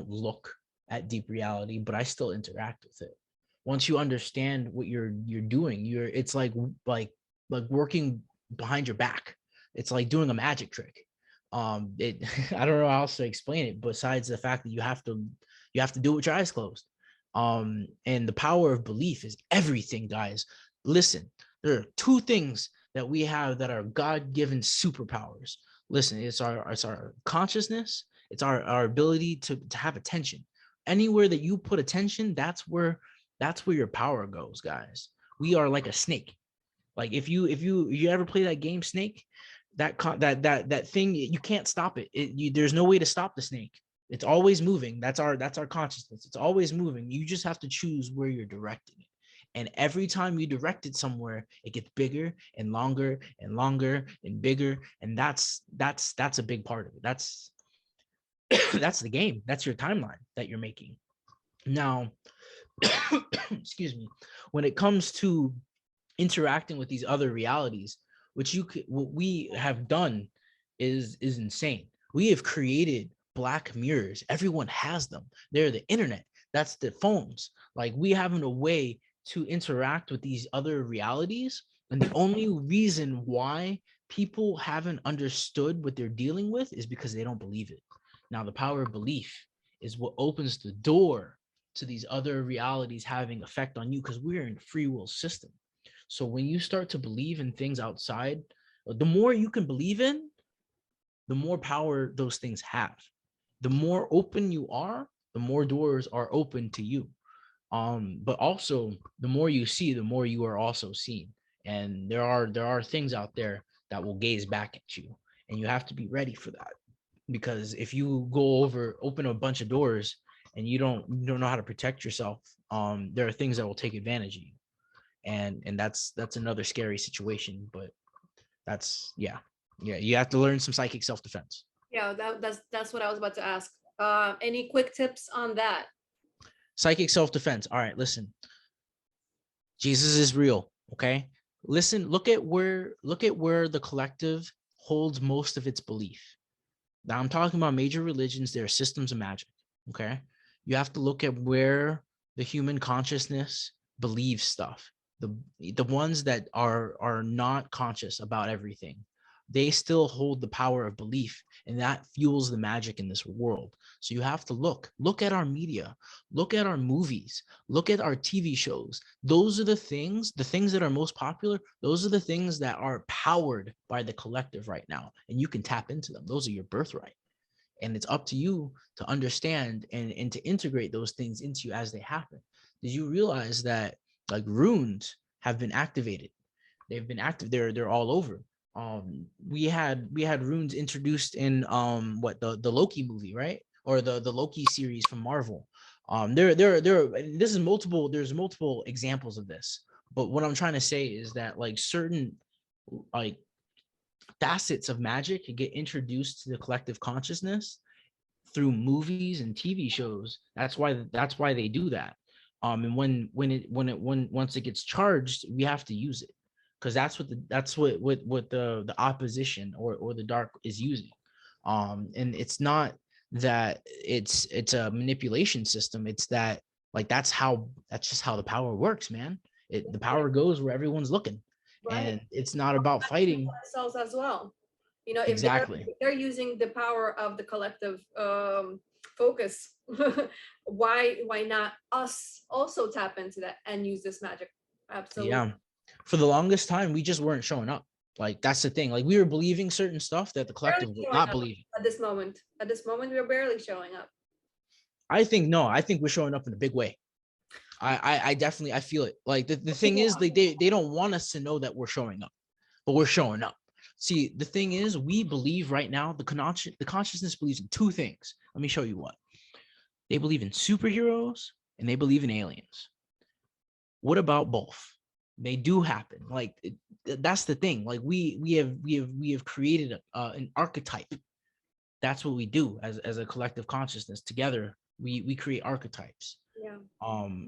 look at deep reality, but I still interact with it. Once you understand what you're doing, it's like working behind your back. It's like doing a magic trick. It I don't know how else to explain it besides the fact that you have to do it with your eyes closed. And the power of belief is everything, guys. Listen, there are two things that we have that are God-given superpowers. Listen, it's our consciousness, it's our ability to have attention. Anywhere that you put attention, that's where your power goes, guys. We are like a snake. Like if you ever play that game Snake, that thing, you can't stop it. There's no way to stop the snake. It's always moving. That's our consciousness. It's always moving. You just have to choose where you're directing it. And every time you direct it somewhere, it gets bigger and longer and bigger. And that's a big part of it. That's that's the game. That's your timeline that you're making. Now, excuse me, when it comes to interacting with these other realities, what we have done is insane. We have created black mirrors. Everyone has them. They're the internet. That's the phones. Like, we have a way to interact with these other realities. And the only reason why people haven't understood what they're dealing with is because they don't believe it. Now, the power of belief is what opens the door to these other realities having effect on you, because we're in a free will system. So when you start to believe in things outside, the more you can believe in, the more power those things have. The more open you are, the more doors are open to you. But also the more you see, the more you are also seen. And there are things out there that will gaze back at you. And you have to be ready for that. Because if you open a bunch of doors and you don't know how to protect yourself, there are things that will take advantage of you. And that's another scary situation. But yeah, you have to learn some psychic self-defense. Yeah, that's what I was about to ask. Any quick tips on that? Psychic self-defense. All right, listen, Jesus is real. Okay, listen, look at where the collective holds most of its belief. Now I'm talking about major religions. There are systems of magic. Okay, you have to look at where the human consciousness believes stuff. The ones that are not conscious about everything, they still hold the power of belief, and that fuels the magic in this world. So you have to look at our media, look at our movies, look at our TV shows. Those are the things that are most popular. Those are the things that are powered by the collective right now, and you can tap into them. Those are your birthright. And it's up to you to understand and to integrate those things into you as they happen. Did you realize that, like, runes have been activated? They've been active. They're all over. We had runes introduced in the Loki movie, right? Or the Loki series from Marvel. There's multiple examples of this. But what I'm trying to say is that, like, certain, like, facets of magic can get introduced to the collective consciousness through movies and TV shows. That's why they do that. And once it gets charged, we have to use it, because that's what the opposition or the dark is using. And it's not that it's a manipulation system. It's that, like, that's just how the power works, man. The power goes where everyone's looking, Right. and it's not about fighting. Ourselves as well. You know, Exactly. if they're using the power of the collective focus, why not us also tap into that and use this magic? Absolutely. Yeah. For the longest time, we just weren't showing up. Like, that's the thing. Like, we were believing certain stuff that the Barely collective would showing not up believe. at this moment. At this moment, we're barely showing up. I think no. I think we're showing up in a big way. I definitely, I feel it. Like, the thing is, they don't want us to know that we're showing up, but we're showing up. See, the thing is, we believe right now, the consciousness believes in two things. Let me show you what. They believe in superheroes and they believe in aliens. What about both? They do happen. Like, that's the thing. Like, we have created an archetype that's what we do as a collective consciousness. Together, we create archetypes. Yeah.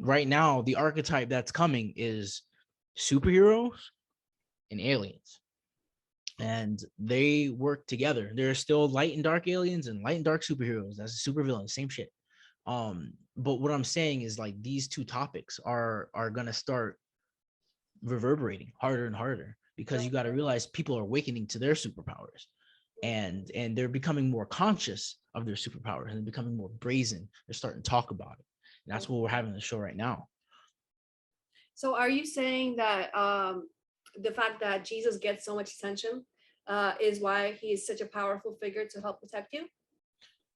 Right now, the archetype that's coming is superheroes and aliens, and they work together. There are still light and dark aliens and light and dark superheroes. That's a super villain, same shit. But what I'm saying is, like, these two topics are gonna start reverberating harder and harder, because you got to realize people are awakening to their superpowers, and they're becoming more conscious of their superpowers, and becoming more brazen. They're starting to talk about it, and that's what we're having the show right now. So are you saying that the fact that Jesus gets so much attention is why he is such a powerful figure to help protect you?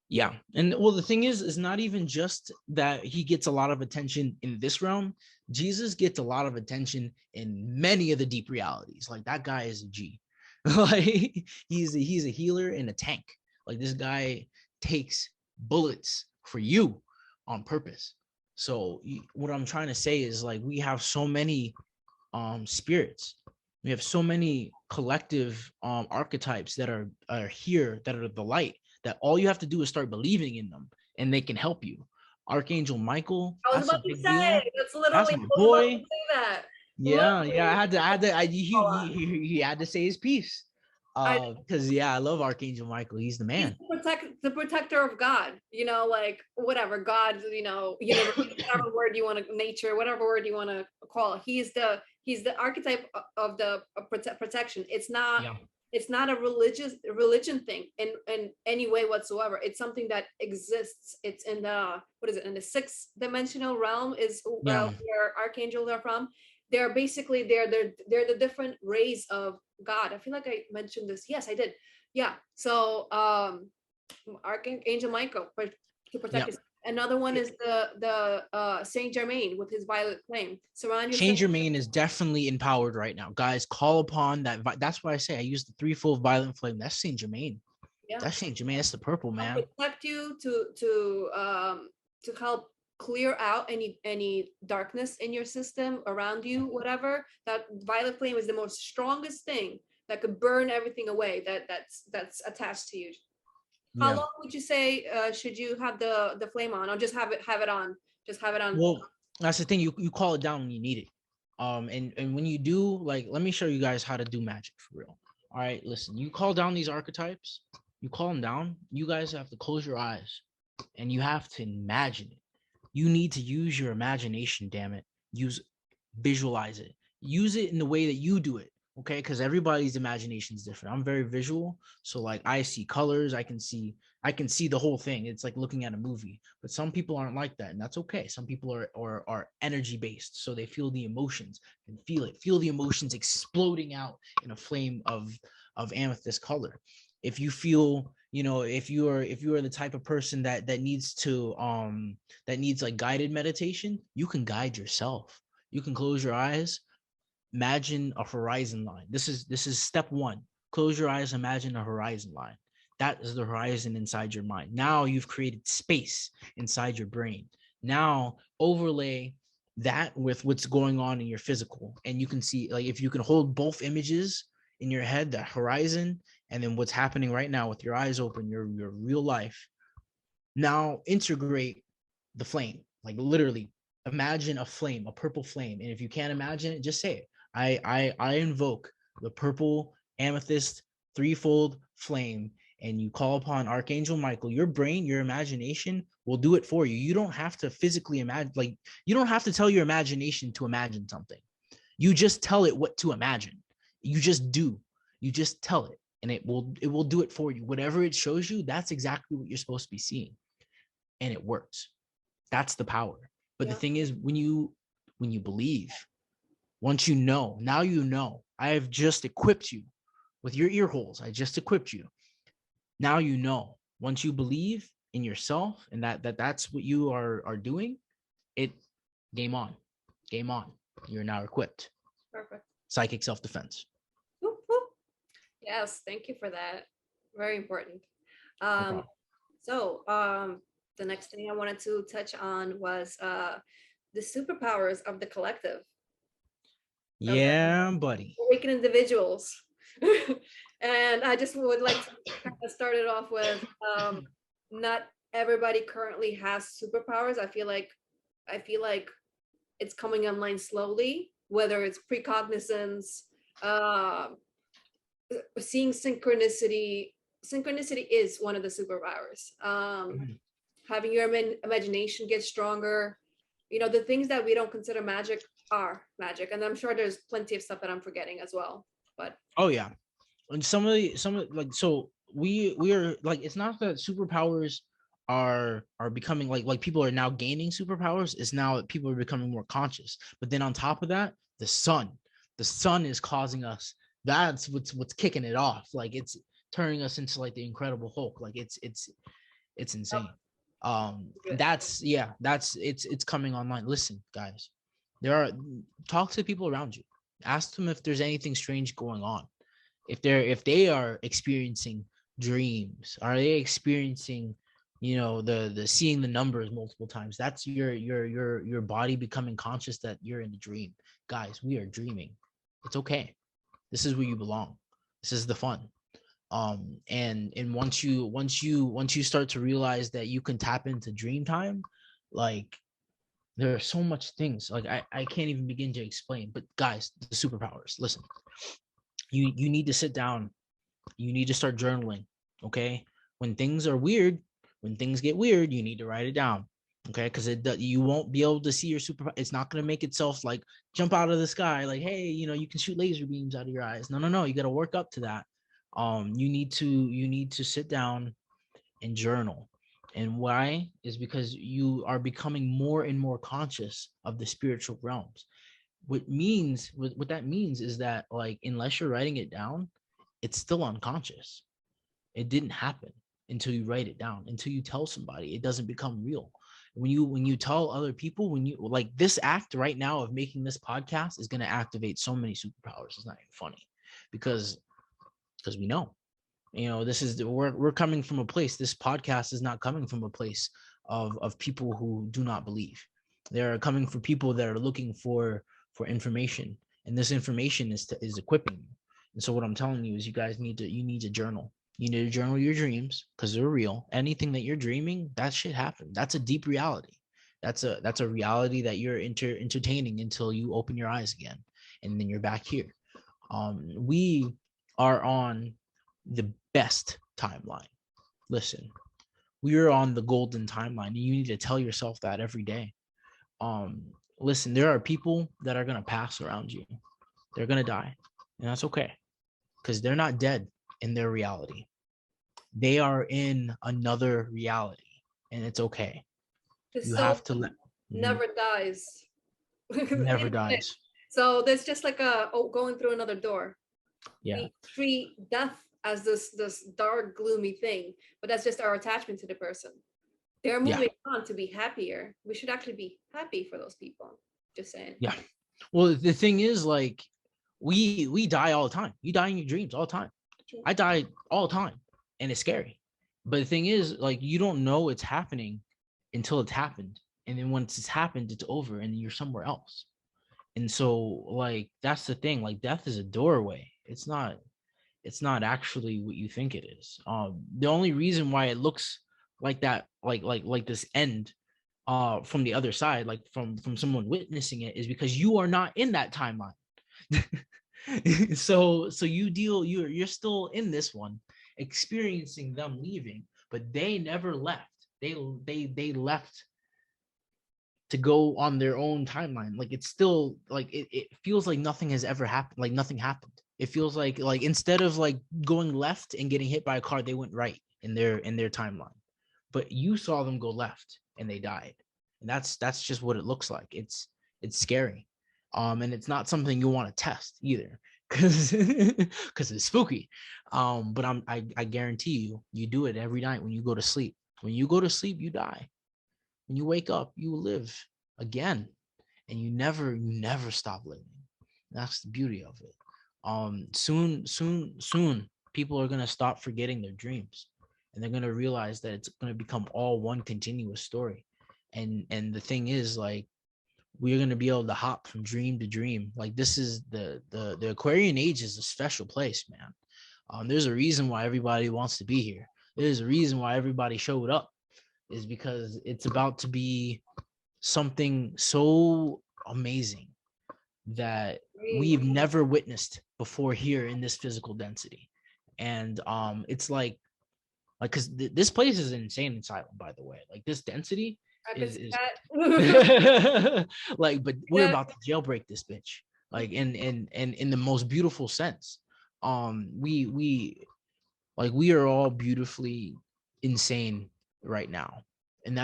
Yeah. And well, the thing is not even just that he gets a lot of attention in this realm. Jesus gets a lot of attention in many of the deep realities. Like, that guy is a G. Like, he's a healer in a tank. Like, this guy takes bullets for you on purpose. So what I'm trying to say is, like, we have so many spirits. We have so many collective archetypes that are here, that are the light, that all you have to do is start believing in them, and they can help you. Archangel Michael, I was that's a about to big deal. say, that's That's literally, my I was about to boy. say that. Yeah, Literally. yeah. He had to say his piece. I, Because I love Archangel Michael. He's the he's man. the protector of God, you know, like whatever God, you know, universe, whatever word you want to, nature, whatever word you want to call it. He's the archetype of the protection. Yeah. It's not a religion thing in any way whatsoever. It's something that exists. It's in the, what is it, in the sixth dimensional realm is Yeah. where archangels are from. They're basically they're the different rays of God. I feel like I mentioned this. Yes, I did. Yeah. So Archangel Michael to protect Yeah. us. Another one is the Saint Germain with his violet flame. Surround yourself. Saint Germain is definitely empowered right now. Guys, call upon that. That's why I say I use the threefold violent flame. That's Saint Germain. Yeah. That's Saint Germain. That's the purple, man. Protect you to help clear out any darkness in your system around you, whatever. That violet flame is the most strongest thing that could burn everything away that's attached to you. How Yeah. long would you say should you have the flame on, or just have it on? Just have it on. Well, that's the thing. You call it down when you need it. And when you do, like, let me show you guys how to do magic for real. All right, listen. You call down these archetypes. You call them down. You guys have to close your eyes, and you have to imagine it. You need to use your imagination. Damn it. Visualize it. Use it in the way that you do it. Okay, because everybody's imagination is different. I'm very visual, so like I see colors. I can see the whole thing. It's like looking at a movie. But some people aren't like that, and that's okay. Some people are energy based, so they feel the emotions and feel the emotions exploding out in a flame of amethyst color. If you feel, if you are the type of person that needs to that needs like guided meditation, you can guide yourself. You can close your eyes, imagine a horizon line. This is step one. Close your eyes, imagine a horizon line. That is the horizon inside your mind. Now you've created space inside your brain. Now overlay that with what's going on in your physical, and you can see, like, if you can hold both images in your head, that horizon, and then what's happening right now with your eyes open, your real life. Now integrate the flame, like literally imagine a flame, a purple flame. And if you can't imagine it, just say it. I invoke the purple amethyst threefold flame, and you call upon Archangel Michael. Your brain, your imagination will do it for you. You don't have to physically imagine, like, you don't have to tell your imagination to imagine something. You just tell it what to imagine. You just do. You just tell it, and it will do it for you. Whatever it shows you, that's exactly what you're supposed to be seeing. And it works. That's the power. But the thing is, when you believe, once you know, now you know. I have just equipped you with your ear holes. I just equipped you. Now you know. Once you believe in yourself, and that's what you are doing, it game on. Game on. You're now equipped. Perfect. Psychic self-defense. Whoop, whoop. Yes, thank you for that. Very important. Okay. So the next thing I wanted to touch on was the superpowers of the collective. Yeah, buddy. Awakened individuals. And I just would like to kind of start it off with not everybody currently has superpowers. I feel like it's coming online slowly, whether it's precognizance, uh, seeing synchronicity. Synchronicity is one of the superpowers. Having your imagination get stronger. The things that we don't consider magic are magic, and I'm sure there's plenty of stuff that I'm forgetting as well. But Oh yeah. And some of like, so we are like, it's not that superpowers are becoming like people are now gaining superpowers. It's now that people are becoming more conscious. But then on top of that, the sun is causing us. That's what's kicking it off. Like, it's turning us into like the Incredible Hulk. Like, it's insane. That's, yeah, it's coming online. Listen, guys, talk to people around you. Ask them if there's anything strange going on. If they are experiencing dreams, are they experiencing, the seeing the numbers multiple times? That's your body becoming conscious that you're in a dream. Guys, we are dreaming. It's okay. This is where you belong. This is the fun. And once you start to realize that you can tap into dream time, like, there are so much things, like, I can't even begin to explain. But guys, the superpowers, listen, you need to sit down. You need to start journaling. Okay, when things are weird, when things get weird, you need to write it down. Okay, because you won't be able to see your super. It's not going to make itself like jump out of the sky like, hey, you can shoot laser beams out of your eyes. No, you got to work up to that. You need to sit down and journal. And why is because you are becoming more and more conscious of the spiritual realms. What that means is that, like, unless you're writing it down, it's still unconscious. It didn't happen until you write it down, until you tell somebody. It doesn't become real. When you tell other people, when you, like, this act right now of making this podcast is going to activate so many superpowers. It's not even funny, because we know, this is we're coming from a place. This podcast is not coming from a place of people who do not believe. They're coming from people that are looking for information, and this information is equipping you. And so what I'm telling you is, you need to journal. You need to journal your dreams, because they're real. Anything that you're dreaming, that shit happened. That's a deep reality. That's a reality that you're entertaining until you open your eyes again, and then you're back here. We are on the best timeline. Listen, we are on the golden timeline, and you need to tell yourself that every day. Listen, there are people that are gonna pass around you. They're gonna die, and that's okay, because they're not dead in their reality. They are in another reality, and it's okay. the You soul have to let. never dies. Never dies. So there's just like going through another door. Yeah. We treat death as this dark, gloomy thing, but that's just our attachment to the person. They're Yeah. moving on to be happier. We should actually be happy for those people. Just saying. Yeah. Well, the thing is, like, we die all the time. You die in your dreams all the time. I die all the time, and it's scary. But the thing is, like, you don't know it's happening until it's happened, and then once it's happened, it's over, and you're somewhere else. And so, like, that's the thing. Like, death is a doorway. It's not actually what you think it is. The only reason why it looks like that, like this end, from the other side, like from someone witnessing it, is because you are not in that timeline. So you're still in this one, experiencing them leaving, but they never left. They left to go on their own timeline. Like, it's still like, it feels like nothing has ever happened. Like, nothing happened. It feels like instead of like going left and getting hit by a car, they went right in their timeline. But you saw them go left and they died. And that's just what it looks like. It's scary. And it's not something you want to test either, because it's spooky. But I guarantee you do it every night when you go to sleep. When you go to sleep, you die. When you wake up, you live again, and you never stop living. That's the beauty of it. Soon, people are gonna stop forgetting their dreams, and they're gonna realize that it's gonna become all one continuous story. And the thing is, like, we're gonna be able to hop from dream to dream. Like, this is the Aquarian age is a special place, man. There's a reason why everybody wants to be here. There's a reason why everybody showed up, is because it's about to be something so amazing that Great. we've never witnessed before here in this physical density. And it's like because this place is an insane asylum, by the way. Like this density I can see is that. like, but we're Yeah. about to jailbreak this bitch, like in the most beautiful sense. We like we are all beautifully insane right now, and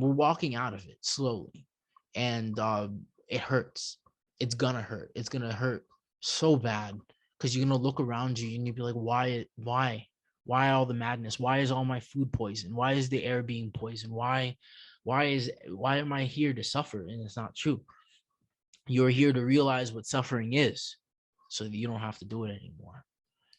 we're walking out of it slowly, and it hurts. It's gonna hurt. It's gonna hurt so bad, because you're gonna look around you and you'll be like, why all the madness? Why is all my food poisoned? Why is the air being poisoned? Why am I here to suffer? And it's not true. You're here to realize what suffering is, so that you don't have to do it anymore.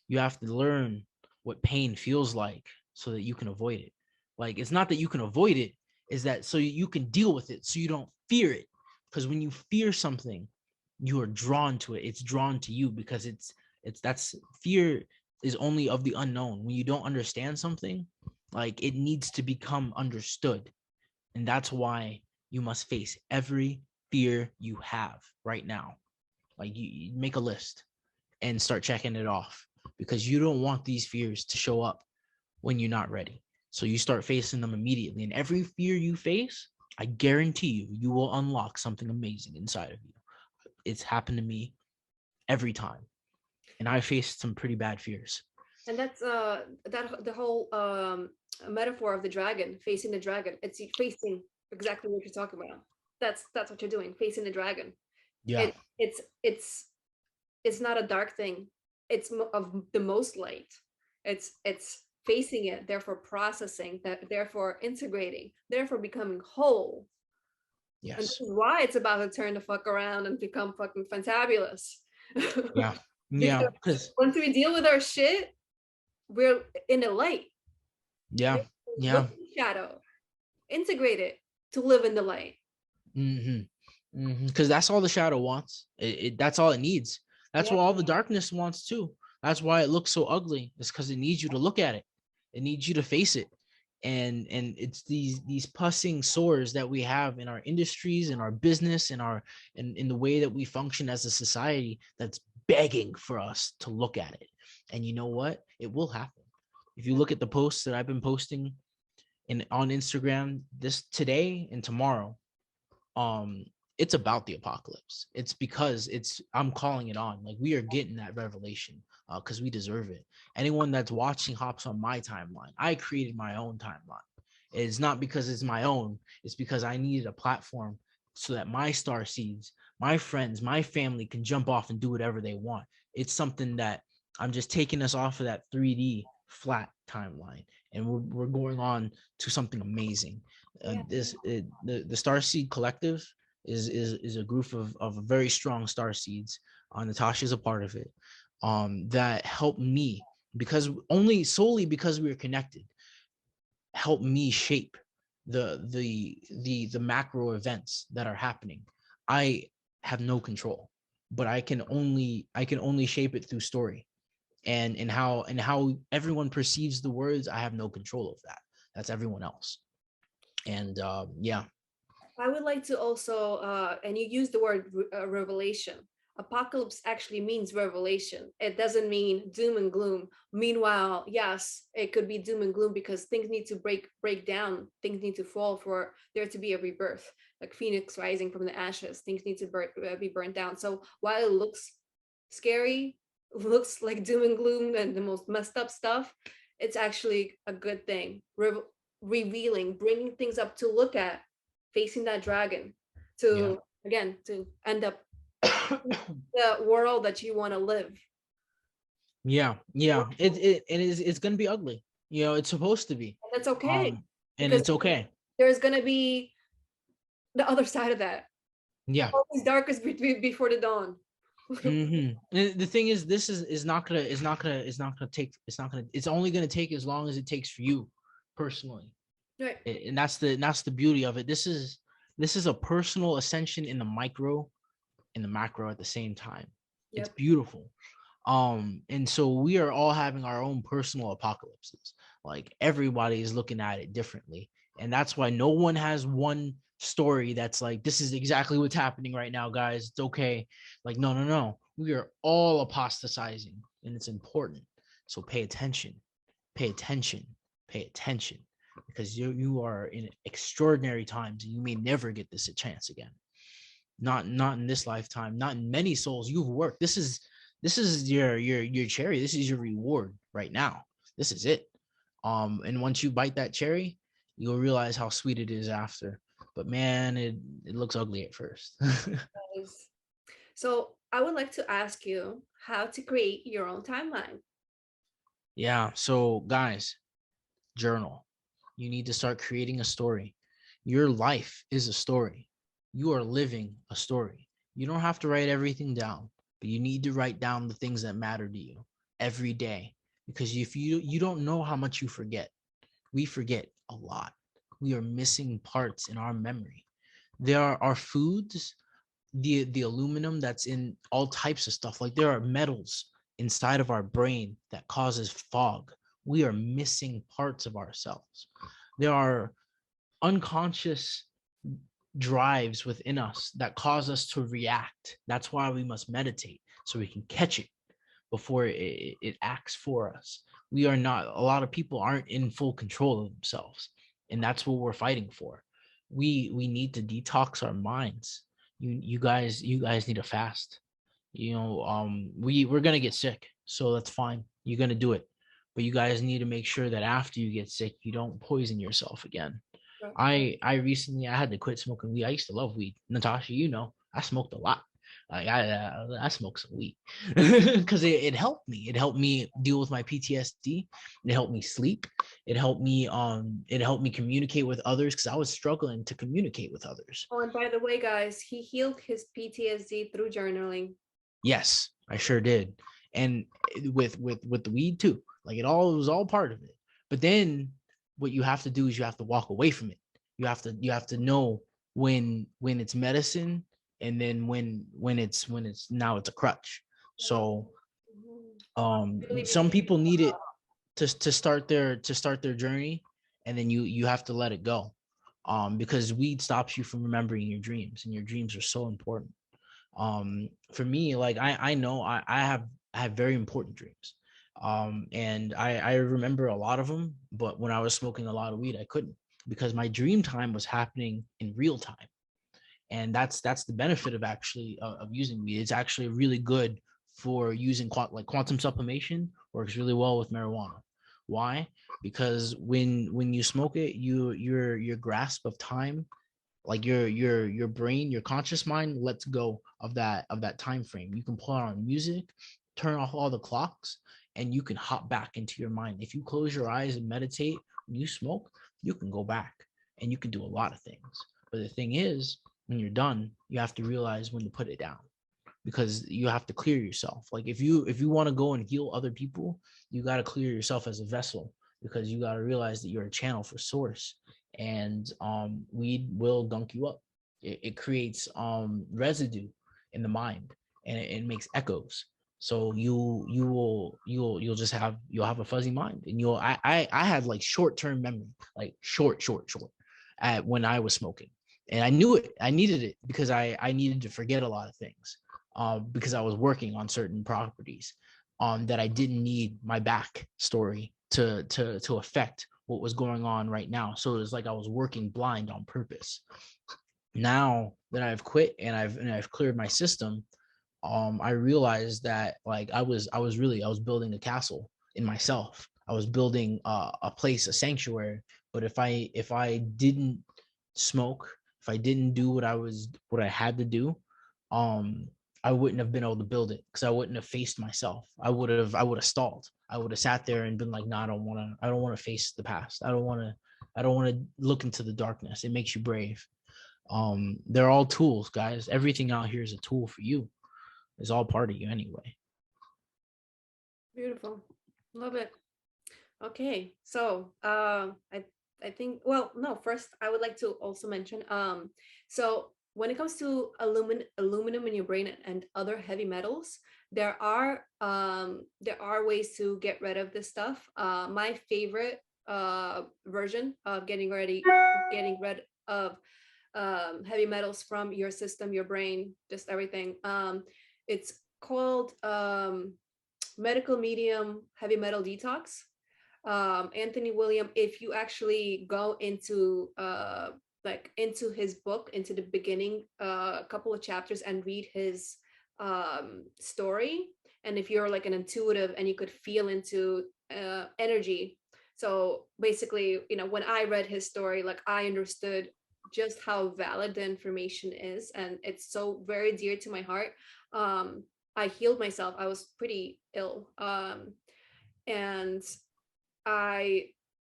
You have to learn what pain feels like, so that you can avoid it. Like, it's not that you can avoid it, is that so you can deal with it, so you don't fear it. Because when you fear something, you are drawn to it. It's drawn to you, because it's that's fear is only of the unknown. When you don't understand something, like, it needs to become understood. And that's why you must face every fear you have right now. Like, you make a list and start checking it off, because you don't want these fears to show up when you're not ready. So you start facing them immediately. And every fear you face, I guarantee you, you will unlock something amazing inside of you. It's happened to me every time. And I faced some pretty bad fears. And that's that the whole metaphor of the dragon, facing the dragon. It's facing exactly what you're talking about. That's what you're doing, facing the dragon. Yeah. It it's not a dark thing. It's of the most light. It's facing it, therefore processing that, therefore integrating, therefore becoming whole. And this Yes. is why it's about to turn the fuck around and become fucking fantabulous. Yeah. Yeah. Because Because, once we deal with our shit, we're in the light. yeah. Look Yeah. at the shadow, integrate it to live in the light. Because that's all the shadow wants. That's all it needs. That's Yeah. what all the darkness wants too. That's why it looks so ugly. It's because it needs you to look at it. It needs you to face it. And it's these pussing sores that we have in our industries, in our business, in the way that we function as a society, that's begging for us to look at it. And you know what? It will happen. If you look at the posts that I've been posting on Instagram this today and tomorrow, um it's about the apocalypse. It's because I'm calling it on. Like, we are getting that revelation, because we deserve it. Anyone that's watching hops on my timeline. I created my own timeline. It's not because it's my own. It's because I needed a platform, so that my star seeds, my friends, my family can jump off and do whatever they want. It's something that I'm just taking us off of that 3D flat timeline, and we're going on to something amazing. Yeah. The Starseed Collective is a group of very strong starseeds. Natasha's a part of it. That helped me, because only solely because we were connected, help me shape the macro events that are happening. I have no control, but I can only shape it through story, and how everyone perceives the words. I have no control of that. That's everyone else. And yeah. I would like to also, and you use the word revelation. Apocalypse actually means revelation. It doesn't mean doom and gloom. Meanwhile, yes, it could be doom and gloom because things need to break down. Things need to fall for there to be a rebirth, like phoenix rising from the ashes. Things need to be burnt down. So while it looks scary, looks like doom and gloom and the most messed up stuff, it's actually a good thing. Revealing, bringing things up to look at, facing that dragon Yeah. to, again, to end up the world that you want to live. Yeah, yeah. It's gonna be ugly. It's supposed to be. That's okay, Um, and because it's okay. there's gonna be the other side of that. Yeah. Always darkest before the dawn. The thing is, this is not gonna it's only gonna take as long as it takes for you personally. Right. And that's the beauty of it. This is a personal ascension in the micro, in the macro at the same time. It's Yep. beautiful. And so we are all having our own personal apocalypses. Like everybody is looking at it differently. And that's why no one has one story that's like, this is exactly what's happening right now, guys. It's okay. Like, no, no, no. We are all apostatizing, and it's important. So pay attention, pay attention, pay attention, because you are in extraordinary times, and you may never get this a chance again. Not in this lifetime, not in many souls you've worked. This is your cherry. This is your reward right now. This is it. And once you bite that cherry, you'll realize how sweet it is after. But man, it looks ugly at first. Guys. So I would like to ask you how to create your own timeline. Yeah. So guys, journal. You need to start creating a story. Your life is a story. You are living a story. You don't have to write everything down, but you need to write down the things that matter to you every day. Because if you don't know how much you forget, we forget a lot. We are missing parts in our memory. There are foods, the aluminum that's in all types of stuff. Like there are metals inside of our brain that causes fog. We are missing parts of ourselves. There are unconscious drives within us that cause us to react. That's why we must meditate, so we can catch it before it acts for us. We are not, a lot of people aren't in full control of themselves, and that's what we're fighting for. We need to detox our minds. You guys need to fast. We're gonna get sick, so that's fine. You're gonna do it, but you guys need to make sure that after you get sick, you don't poison yourself again. Sure. I recently I had to quit smoking weed. I used to love weed. Natasha, I smoked a lot. Like I smoked some weed because it helped me. It helped me deal with my PTSD. It helped me sleep. It helped me communicate with others, because I was struggling to communicate with others. Oh, and by the way, guys, he healed his PTSD through journaling. Yes, I sure did. And with the weed too. Like it was all part of it. But then what you have to do is you have to walk away from it. You have to know when it's medicine, and then when it's now it's a crutch. So Mhm. Really some became people need it to start their journey, and then you have to let it go. Because weed stops you from remembering your dreams, and your dreams are so important. For me, like I know I have very important dreams. And I remember a lot of them, but when I was smoking a lot of weed, I couldn't, because my dream time was happening in real time. And that's the benefit of actually of using weed. It's actually really good for using like quantum sublimation works really well with marijuana. Why? Because when you smoke it, your grasp of time, like your brain, your conscious mind lets go of that time frame. You can put on music, turn off all the clocks, and you can hop back into your mind. If you close your eyes and meditate when you smoke, you can go back, and you can do a lot of things. But the thing is, when you're done, you have to realize when to put it down, because you have to clear yourself. Like if you want to go and heal other people, you got to clear yourself as a vessel, because you got to realize that you're a channel for source. And weed will gunk you up. It creates residue in the mind, and it makes echoes. So you'll just you'll have a fuzzy mind, and I had like short-term memory, like short at when I was smoking. And I knew it. I needed it because I needed to forget a lot of things, because I was working on certain properties, that I didn't need my back story to affect what was going on right now. So it was like I was working blind on purpose. Now that I've quit, and I've cleared my system, I realized that like I was building a castle in myself. I was building a place, a sanctuary. But if I didn't smoke, if I didn't do what I had to do, um, I wouldn't have been able to build it, because I wouldn't have faced myself. I would have stalled. I would have sat there and been like, no, I don't want to face the past. I don't want to look into the darkness. It makes you brave. They're all tools, guys. Everything out here is a tool for you. It's all part of you anyway. Beautiful. Love it. Okay, so I think, well, no, first I would like to also mention so when it comes to aluminum in your brain and other heavy metals, there are ways to get rid of this stuff. My favorite version of getting rid of heavy metals from your system, your brain, just everything. It's called medical medium heavy metal detox. Anthony William, if you actually go into like into his book, into the beginning, a couple of chapters, and read his story, and if you're like an intuitive and you could feel into energy. So basically, you know, when I read his story, like I understood just how valid the information is, and it's so very dear to my heart. I healed myself. I was pretty ill, and I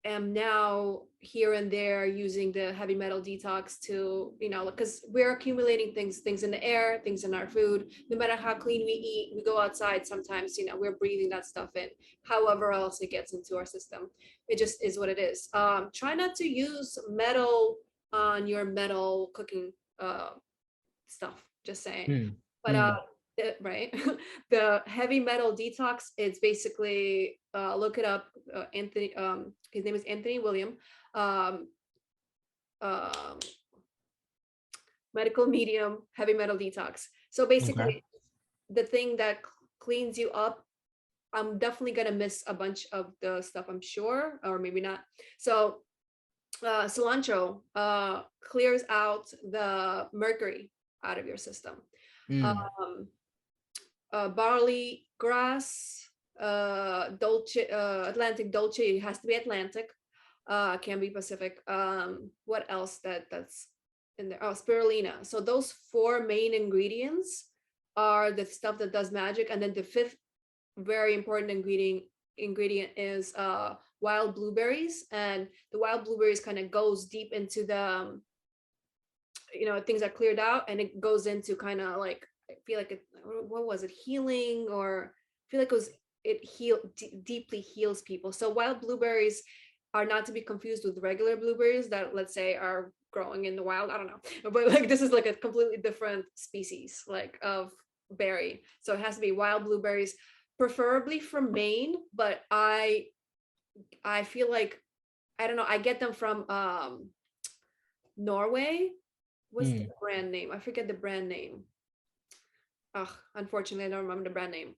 am now here and there using the heavy metal detox to, you know, because we're accumulating things in the air, things in our food. No matter how clean we eat, we go outside, sometimes, you know, we're breathing that stuff in. However else it gets into our system, it just is what it is. Try not to use metal on your metal cooking stuff, just saying. Mm. But Mm. right, the heavy metal detox, it's basically look it up. Anthony, his name is Anthony William. um um Medical medium heavy metal detox. So Okay. basically, the thing that cleans you up, I'm definitely gonna miss a bunch of the stuff, I'm sure, or maybe not. So cilantro clears out the mercury out of your system. Mm. um Barley grass, dolce, Atlantic dolce, it has to be Atlantic, can be Pacific. What else that's in there? Oh, spirulina. So those four main ingredients are the stuff that does magic, and then the fifth very important ingredient is wild blueberries, and the wild blueberries kind of goes deep into the you know, things are cleared out, and it goes into kind of like, I feel like it, what was it, healing, or I feel like it was, it deeply heals people. So wild blueberries are not to be confused with regular blueberries that, let's say, are growing in the wild. I don't know, but like this is like a completely different species like of berry, so it has to be wild blueberries, preferably from Maine. But I feel like, I don't know, I get them from Norway. What's the Mm. brand name? I forget the brand name. Ugh, unfortunately, I don't remember the brand name.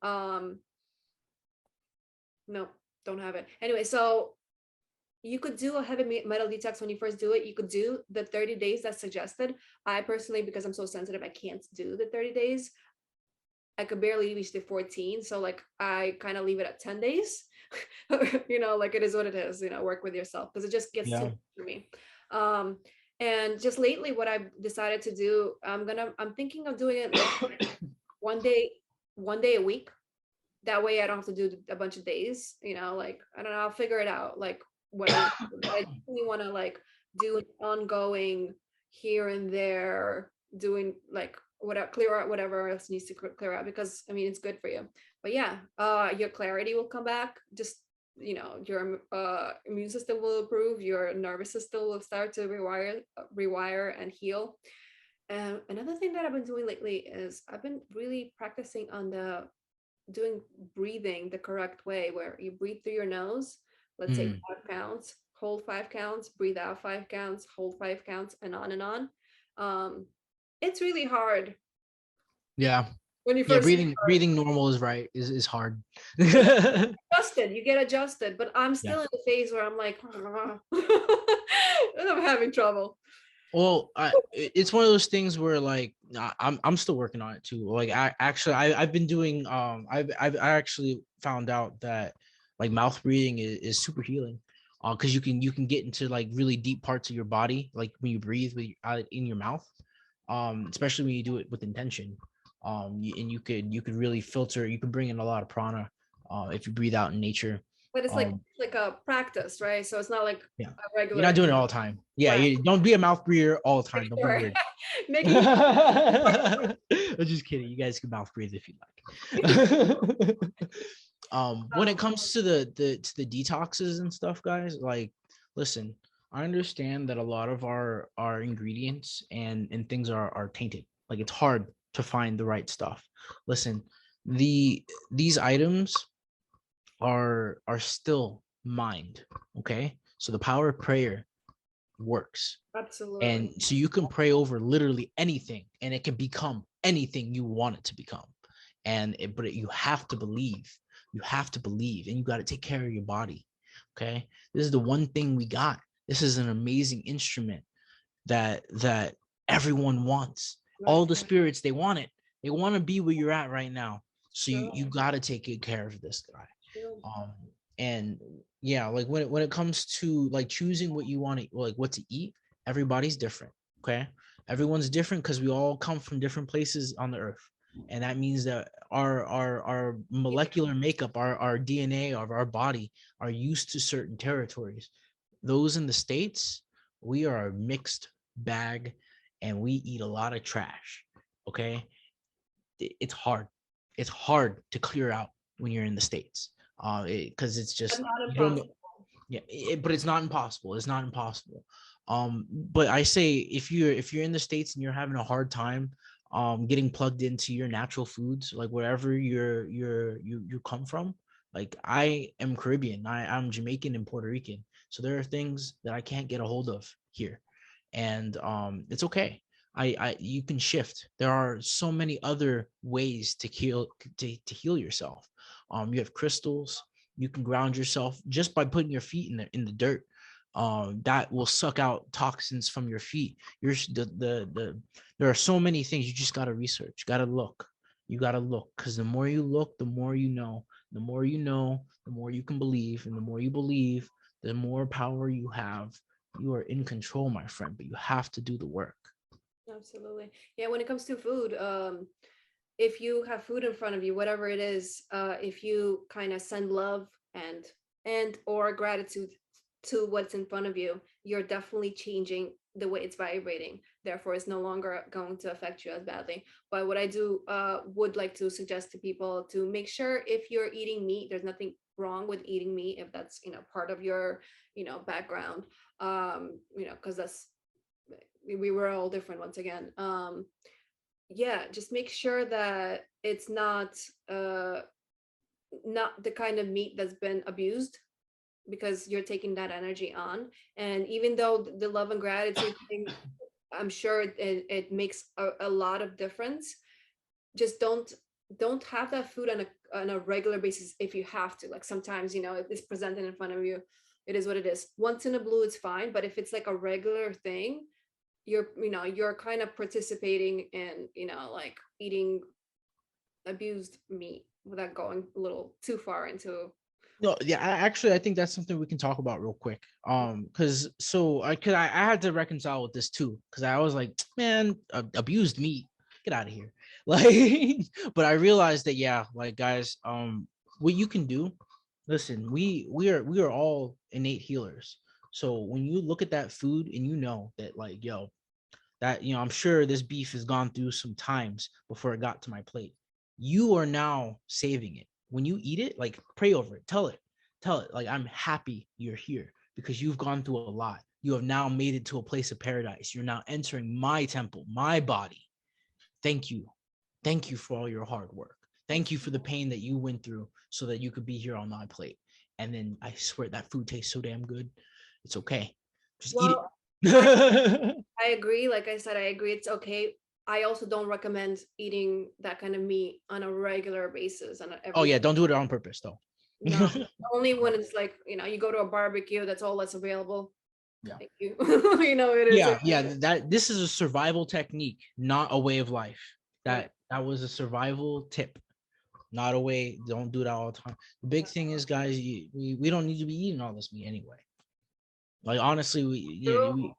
No, don't have it. Anyway, so you could do a heavy metal detox when you first do it. You could do the 30 days that's suggested. I personally, because I'm so sensitive, I can't do the 30 days. I could barely reach the 14. So like I kind of leave it at 10 days. You know, like it is what it is, you know, work with yourself, because it just gets too Yeah. much for me. Um, and just lately what I've decided to do, I'm thinking of doing it like one day, one day a week. That way I don't have to do a bunch of days, you know, like I don't know, I'll figure it out like what I want to do. But I definitely want to like do an ongoing here and there, doing like whatever, clear out whatever else needs to clear out, because I mean it's good for you. But yeah, your clarity will come back. Just, you know, your immune system will improve, your nervous system will start to rewire and heal. And another thing that I've been doing lately is I've been really practicing on the doing breathing the correct way, where you breathe through your nose, let's say Mm. 5 counts, hold 5 counts, breathe out 5 counts, hold 5 counts, and on and on. um it's really hard Yeah. when you Yeah. first Breathing normal is right. Is hard. because Yeah. you get adjusted, but I'm still in the phase where I'm like I'm having trouble. Well, it's one of those things where like I'm still working on it too. Like I've been doing I actually found out that like mouth breathing is super healing. Because you can get into like really deep parts of your body like when you breathe in your mouth. Especially when you do it with intention. And you could really filter. You can bring in a lot of prana. If you breathe out in nature. But it's Um, like a practice, right? So it's not like yeah. a You're not regular, doing it all the time. Yeah, right? don't be a mouth breather all the time. Don't be Sure. weird. Making I'm just kidding. You guys can mouth breathe if you like. When it comes to the detoxes and stuff, guys, like, listen, I understand that a lot of our ingredients and things are tainted. Like it's hard to find the right stuff. Listen, these items are still mind. Okay, so the power of prayer works, and Absolutely. so you can pray over literally anything and it can become anything you want it to become. But you have to believe. You have to believe, and you got to take care of your body. Okay, this is the one thing we got. This is an amazing instrument that everyone wants. All Right. the spirits, they want it. They want to be where you're at right now. So True. you got to take good care of this guy. True. um and yeah, like when it comes to like choosing what you want to, like what to eat, everybody's different. Okay, everyone's different because we all come from different places on the earth, and that means that our molecular makeup, our DNA of our body are used to certain territories. Those in the States, we are a mixed bag, and we eat a lot of trash. Okay, it's hard. It's hard to clear out when you're in the States, because it's But just, not you don't know. impossible. Yeah, but it's not impossible. It's not impossible. But I say, if you're in the States and you're having a hard time getting plugged into your natural foods, like wherever you come from. Like I am Caribbean, I'm Jamaican and Puerto Rican, so there are things that I can't get a hold of here, and it's okay. I You can shift. There are so many other ways to heal yourself. You have crystals. You can ground yourself just by putting your feet in the dirt. That will suck out toxins from your feet. There are so many things you just gotta research. Gotta look. You gotta look, because the more you look, the more you know. The more you know, the more you can believe, and the more you believe, the more power you have. You are in control, my friend, but you have to do the work. Absolutely. Yeah, when it comes to food, if you have food in front of you, whatever it is, if you kind of send love and or gratitude to what's in front of you, you're definitely changing the way it's vibrating. Therefore, it's no longer going to affect you as badly. But what I do would like to suggest to people to make sure, if you're eating meat, there's nothing wrong with eating meat if that's part of your background. Because that's, we were all different once again. Yeah, just make sure that it's not the kind of meat that's been abused, because you're taking that energy on. And even though the love and gratitude thing, I'm sure it makes a lot of difference. Just don't have that food on a regular basis. If you have to, like, sometimes it's presented in front of you, it is what it is. Once in a blue, it's fine. But if it's like a regular thing, you're kind of participating in like eating abused meat without going a little too far into. No, yeah, I think that's something we can talk about real quick. Because I had to reconcile with this too, because I was like, man, abused meat, get out of here. Like, but I realized that, yeah, like guys, what you can do, listen, we are all innate healers. So when you look at that food and you know that, like, yo, that, I'm sure this beef has gone through some times before it got to my plate. You are now saving it. When you eat it, like, pray over it. Tell it, like, I'm happy you're here because you've gone through a lot. You have now made it to a place of paradise. You're now entering my temple, my body. Thank you. Thank you for all your hard work. Thank you for the pain that you went through so that you could be here on my plate. And then I swear that food tastes so damn good. It's okay. Just eat Well, I it. I agree. Like I said, I agree. It's okay. I also don't recommend eating that kind of meat on a regular basis, on a Oh every. yeah, don't do it on purpose though. No, only when it's like you go to a barbecue. That's all that's available. Yeah. Thank you. It is. Yeah, that this is a survival technique, not a way of life. Right. That was a survival tip, not a way. Don't do that all the time. The big thing is, guys, we don't need to be eating all this meat anyway. Like, honestly, True.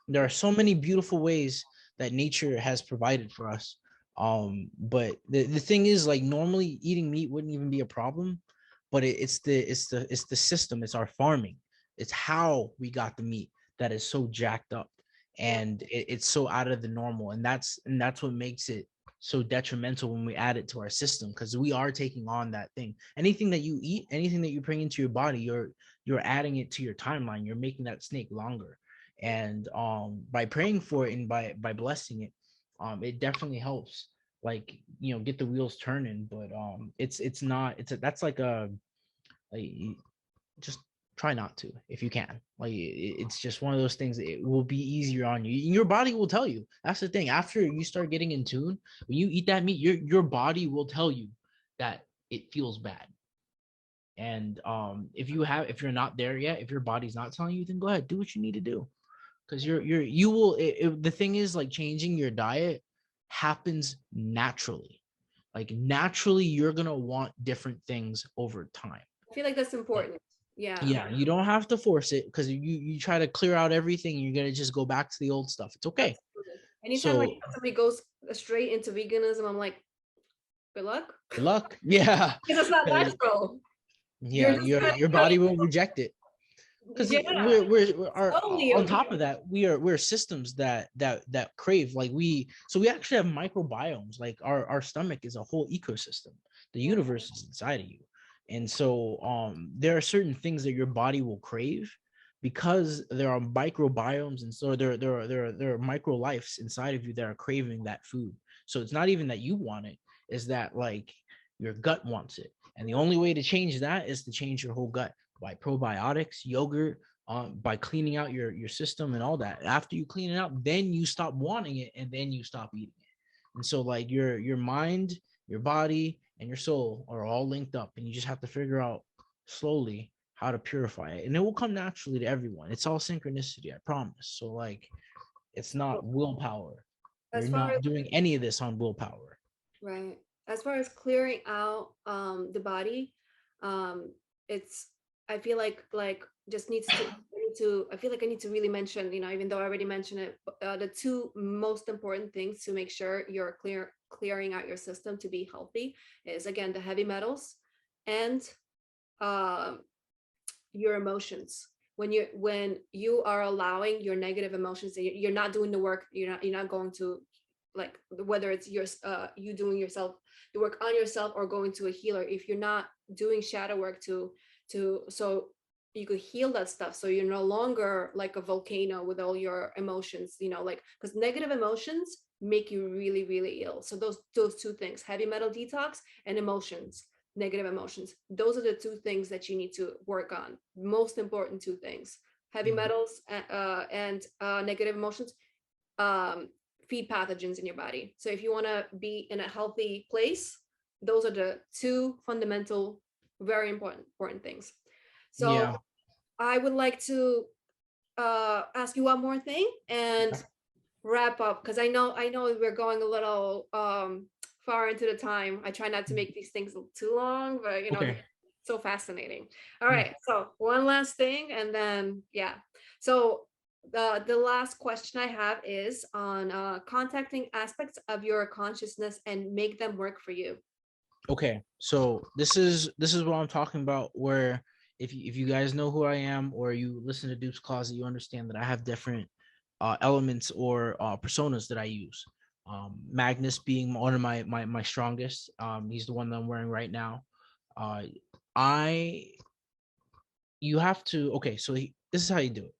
there are so many beautiful ways that nature has provided for us. But the thing is, like, normally eating meat wouldn't even be a problem, but it's the system, it's our farming, it's how we got the meat that is so jacked up, Yeah. and it's so out of the normal, and that's what makes it so detrimental when we add it to our system, because we are taking on that thing. Anything that you eat, anything that you bring into your body, you're adding it to your timeline. You're making that snake longer, and by praying for it and by blessing it, it definitely helps. like, get the wheels turning. But it's not, that's like just try not to if you can. Like it's just one of those things. It will be easier on you. Your body will tell you. That's the thing. After you start getting in tune, when you eat that meat, your body will tell you that it feels bad. And if you're not there yet, if your body's not telling you, then go ahead, do what you need to do. Because you will, the thing is, like, changing your diet happens naturally. Like naturally you're gonna want different things over time. I feel like that's important. Yeah. Yeah, you don't have to force it, because you try to clear out everything, you're gonna just go back to the old stuff. It's okay. Absolutely. Anytime like So somebody goes straight into veganism, I'm like, good luck. good luck. Yeah. Because it's not 'Cause, natural. You're yeah, just your body will reject it. Because yeah, we're are slowly on over top of that, we're systems that crave, like, we actually have microbiomes. Like our stomach is a whole ecosystem. The yeah. universe is inside of you. And so there are certain things that your body will crave, because there are microbiomes, and so there are micro lives inside of you that are craving that food. So it's not even that you want it, is that, like, your gut wants it. And the only way to change that is to change your whole gut by probiotics, yogurt, by cleaning out your system and all that. After you clean it out, then you stop wanting it, and then you stop eating it. And so, like, your mind, your body, and your soul are all linked up, and you just have to figure out slowly how to purify it, and it will come naturally to everyone. It's all synchronicity, I promise. So, like, it's not willpower. As You're far as not doing any of this on willpower. right, as far as clearing out the body, it's I feel like just needs to I feel like I need to really mention, even though I already mentioned it, the two most important things to make sure you're clearing out your system to be healthy is, again, the heavy metals and um your emotions. When you are allowing your negative emotions, you're not doing the work, you're not going to, like, whether it's you doing yourself the work on yourself or going to a healer, if you're not doing shadow work to so you could heal that stuff, so you're no longer like a volcano with all your emotions, like, because negative emotions make you really, really ill. So those two things, heavy metal detox and emotions, negative emotions, those are the two things that you need to work on. Most important two things: heavy Mhm. metals and negative emotions um, feed pathogens in your body. So if you want to be in a healthy place, those are the two fundamental, very important things. So Yeah. I would like to ask you one more thing and wrap up, because I know we're going a little far into the time. I try not to make these things too long, but Okay. so fascinating. All Yeah. right, so one last thing, and then yeah. So the last question I have is on contacting aspects of your consciousness and make them work for you. Okay, so this is what I'm talking about. Where if you guys know who I am, or you listen to Doops Closet, you understand that I have different elements or personas that I use. Magnus being one of my strongest. He's the one that I'm wearing right now. Uh, I You have to, okay. So this is how you do it.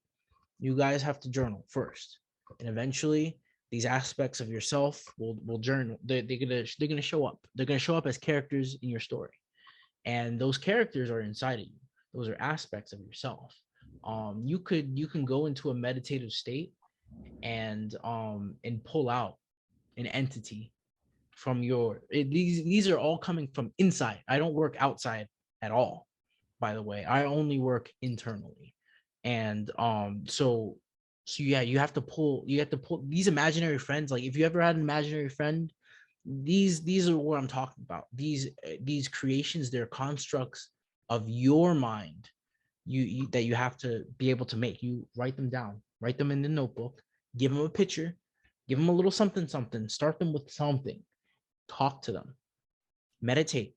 You guys have to journal first, and eventually these aspects of yourself will journal. They're gonna show up. They're gonna show up as characters in your story, and those characters are inside of you. Those are aspects of yourself. You can go into a meditative state and pull out an entity from these are all coming from inside. I don't work outside at all, by the way. I only work internally. And so yeah, you have to pull these imaginary friends. Like, if you ever had an imaginary friend, these are what I'm talking about. These creations, they're constructs of your mind. You that you have to be able to make. You write them down, write them in the notebook, give them a picture, give them a little something something, start them with something, talk to them, meditate,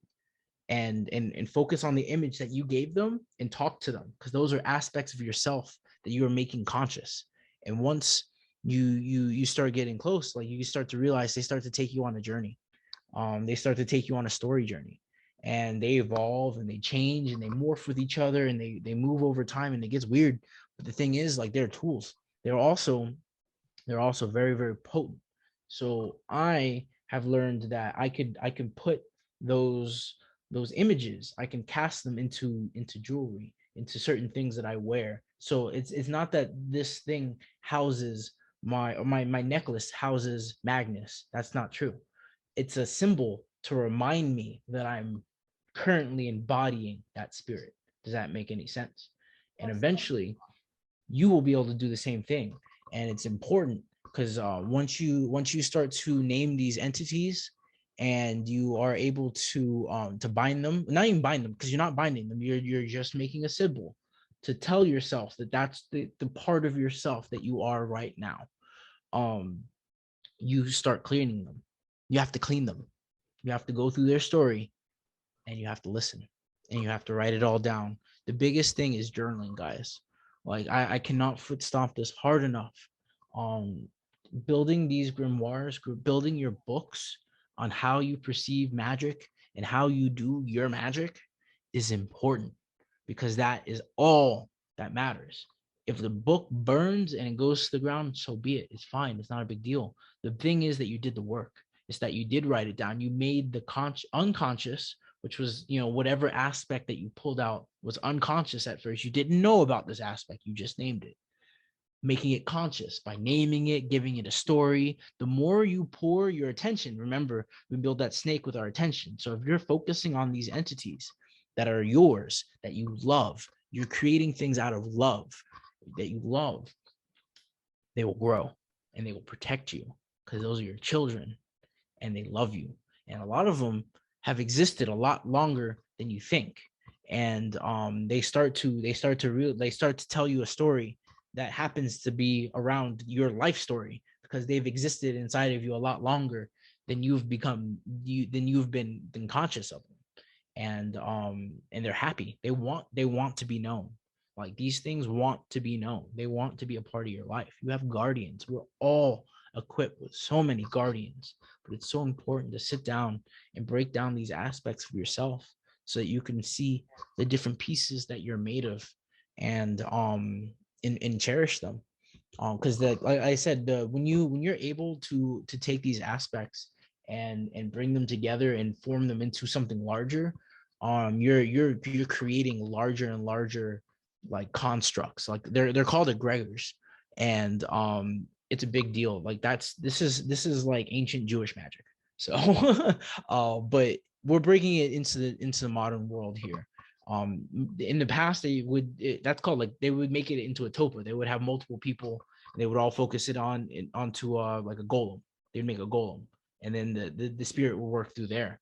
and focus on the image that you gave them, and talk to them, because those are aspects of yourself that you are making conscious. And once you start getting close, like, you start to realize they start to take you on a journey. They start to take you on a story journey, and they evolve and they change and they morph with each other, and they move over time, and it gets weird. But the thing is, like, they're tools. They're also very, very potent. So I have learned that I can put those images, I can cast them into jewelry, into certain things that I wear. So it's not that this thing houses my necklace houses Magnus. That's not true. It's a symbol to remind me that I'm currently embodying that spirit. Does that make any sense? And Absolutely. eventually you will be able to do the same thing. And it's important because once you start to name these entities and you are able to bind them, not even bind them because you're not binding them, you're just making a symbol to tell yourself that that's the part of yourself that you are right now. um you start cleaning them. You have to clean them. You have to go through their story and you have to listen and you have to write it all down. The biggest thing is journaling, guys. Like I cannot foot stomp this hard enough. Um, Building these grimoires, building your books on how you perceive magic and how you do your magic is important because that is all that matters. If the book burns and it goes to the ground, so be it. It's fine. It's not a big deal. The thing is that you did the work. It's that you did write it down. You made the unconscious, which was, whatever aspect that you pulled out was unconscious at first. You didn't know about this aspect. You just named it, making it conscious by naming it, giving it a story. The more you pour your attention, remember, we build that snake with our attention. So if you're focusing on these entities that are yours, that you love, you're creating things out of love that you love, they will grow and they will protect you because those are your children and they love you. And a lot of them have existed a lot longer than you think. And they start to tell you a story that happens to be around your life story because they've existed inside of you a lot longer than you've been conscious of them. And they're happy. They want to be known. Like these things want to be known. They want to be a part of your life. You have guardians. We're all equipped with so many guardians, but it's so important to sit down and break down these aspects of yourself so that you can see the different pieces that you're made of, and cherish them. Because like I said, when you're able to take these aspects and bring them together and form them into something larger, you're creating larger and larger like constructs. Like they're called egregors. And it's a big deal. Like this is like ancient Jewish magic. So but we're bringing it into the modern world here. In the past that's called, like, they would make it into a topa. They would have multiple people. They would all focus it onto like a golem. They'd make a golem, and then the spirit will work through there.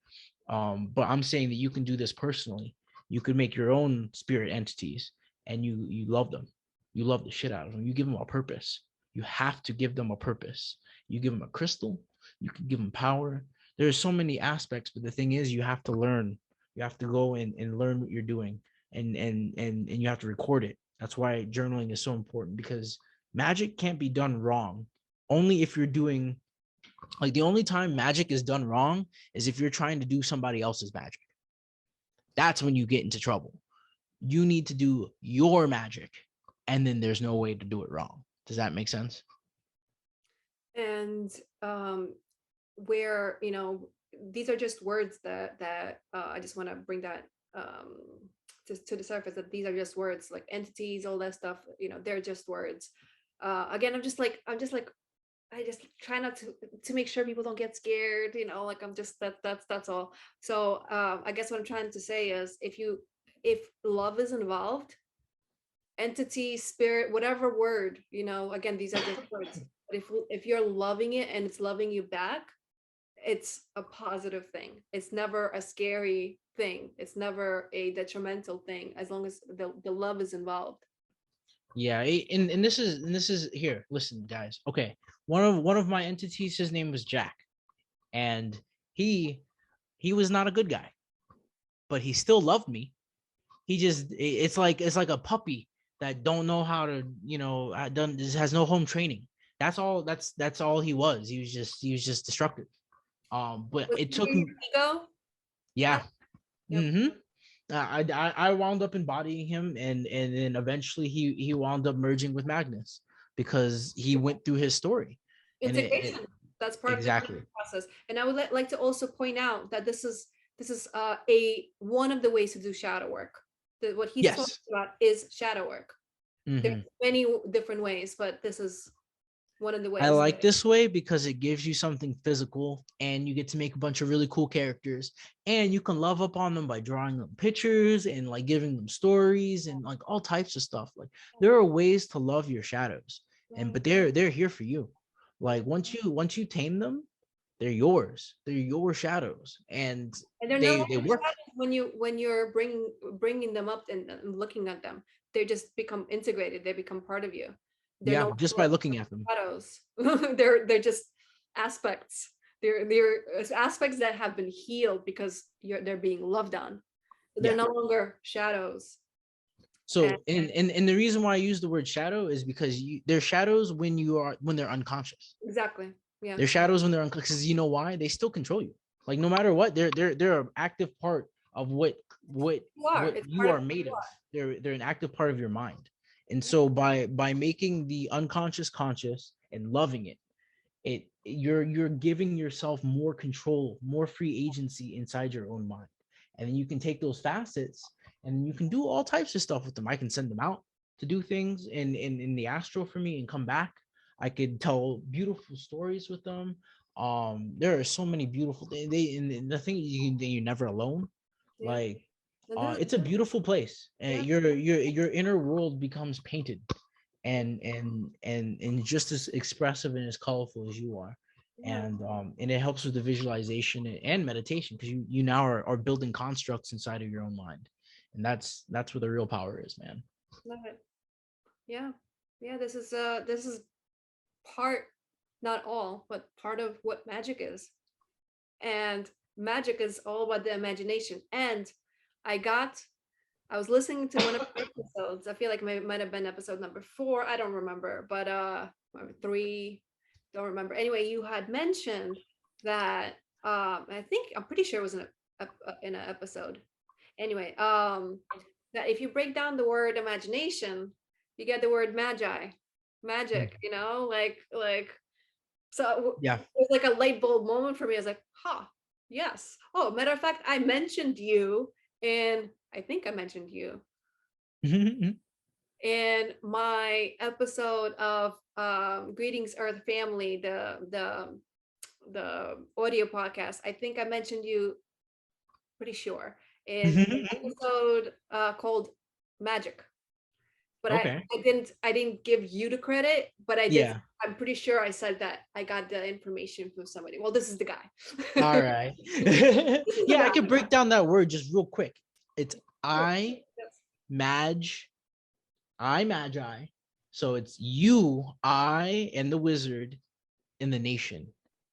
But I'm saying that you can do this personally. You could make your own spirit entities, and you love them. You love the shit out of them. You give them a purpose. You have to give them a purpose. You give them a crystal. You can give them power. There's so many aspects, but the thing is, you have to learn. You have to go and learn what you're doing, and you have to record it. That's why journaling is so important, because magic can't be done wrong. Only if you're doing, like, the only time magic is done wrong is if you're trying to do somebody else's magic. That's when you get into trouble. You need to do your magic, and then there's no way to do it wrong. Does that make sense? And where, these are just words that I just want to bring that to the surface, that these are just words, like entities, all that stuff, they're just words. Again, I'm just like I just try not to make sure people don't get scared, like I'm just that's all. So I guess what I'm trying to say is, if love is involved, entity, spirit, whatever word, again, these are just words. But if you're loving it and it's loving you back, it's a positive thing. It's never a scary thing. It's never a detrimental thing, as long as the love is involved. Yeah, and this is here. Listen, guys. Okay, one of my entities, his name was Jack, and he was not a good guy, but he still loved me. He just, it's like a puppy that don't know how to, done, just has no home training. That's all he was. He was just destructive. But Was it he took your me. ego? Yeah. Yeah. Yep. Mm-hmm. I wound up embodying him, and then eventually he wound up merging with Magnus because he went through his story, and it Integration. That's part of the Exactly. cleansing process. And I would like to also point out that this is a one of the ways to do shadow work. What he's talking Yes. about is shadow work. There's Hmm. many different ways, but this is one of the I ways. like this way because it gives you something physical and you get to make a bunch of really cool characters and you can love up on them by drawing them pictures and like giving them stories and like all types of stuff. Like there are ways to love your shadows and Right. but they're here for you. Like once you tame them, they're yours. They're your shadows and And they're no they longer work. shadows when you're bringing them up and looking at them. They just become integrated. They become part of you. They're Yeah, no just by longer looking at them. shadows. They're just aspects. They're aspects that have been healed because they're being loved on. They're Yeah. no longer shadows. And So and the reason why I use the word shadow is because they're shadows when they're unconscious. exactly, yeah, They're shadows when they're unconscious. Because you know why? They still control you. Like no matter what, they're an active part of what you are. what It's you part of are who made you of. are. They're an active part of your mind. And so by making the unconscious conscious and loving it, you're giving yourself more control, more free agency inside your own mind. And then you can take those facets and you can do all types of stuff with them. I can send them out to do things in the astral for me and come back. I could tell beautiful stories with them. There are so many beautiful and the thing is you're never alone. Yeah, Like and this it's a beautiful place. yeah, Your inner world becomes painted and just as expressive and as colorful as you are. yeah, And it helps with the visualization and meditation because you now are building constructs inside of your own mind. And that's where the real power is, man. love it. Yeah, yeah. This is part, not all, but part of what magic is. And magic is all about the imagination. And I got, I was listening to one of the episodes. I feel like it might have been episode number 4. I don't remember, but 3, don't remember. Anyway, you had mentioned that I'm pretty sure it was in an episode. Anyway, that if you break down the word imagination, you get the word magi, magic. Like so Yeah. it was like a light bulb moment for me. I was like, huh, yes. Oh, matter of fact, I mentioned you in, I think I mentioned you in my episode of Greetings Earth Family, the audio podcast. I think I mentioned you, pretty sure, in an episode called Magic. But Okay. I didn't give you the credit, but I did. Yeah. I'm pretty sure I said that I got the information from somebody. Well, this is the guy. All This right. is the Yeah, I guy. could break down that word just real quick. It's Sure. I Yes. Mag I Magi. So it's you, I, and the wizard in the nation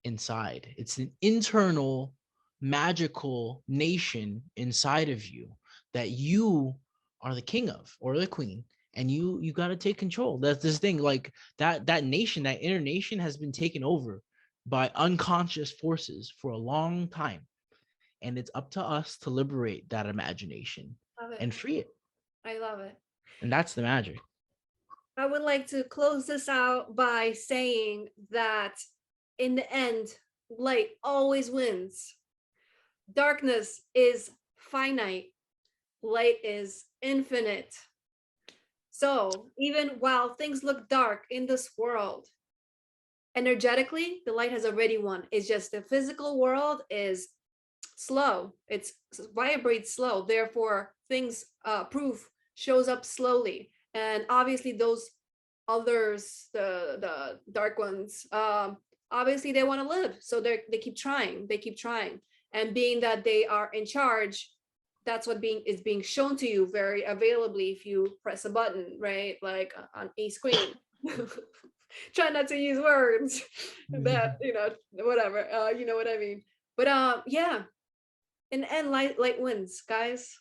inside. It's an internal magical nation inside of you that you are the king of or the queen, and you got to take control. That's this thing, like that nation, that inner nation has been taken over by unconscious forces for a long time, and it's up to us to liberate that imagination Love it. and free it. I love it. And that's the magic. I would like to close this out by saying that in the end, light always wins. Darkness is finite, light is infinite. So, even while things look dark in this world, energetically, the light has already won. It's just the physical world is slow. It's vibrates slow. Therefore, things proof shows up slowly. And obviously, those others, the dark ones, obviously they want to live, so they keep trying. They keep trying. And being that they are in charge, that's what is being shown to you very availably if you press a button, right? Like on a screen. Try not to use words that whatever. You know what I mean. But yeah, in the end, light wins, guys.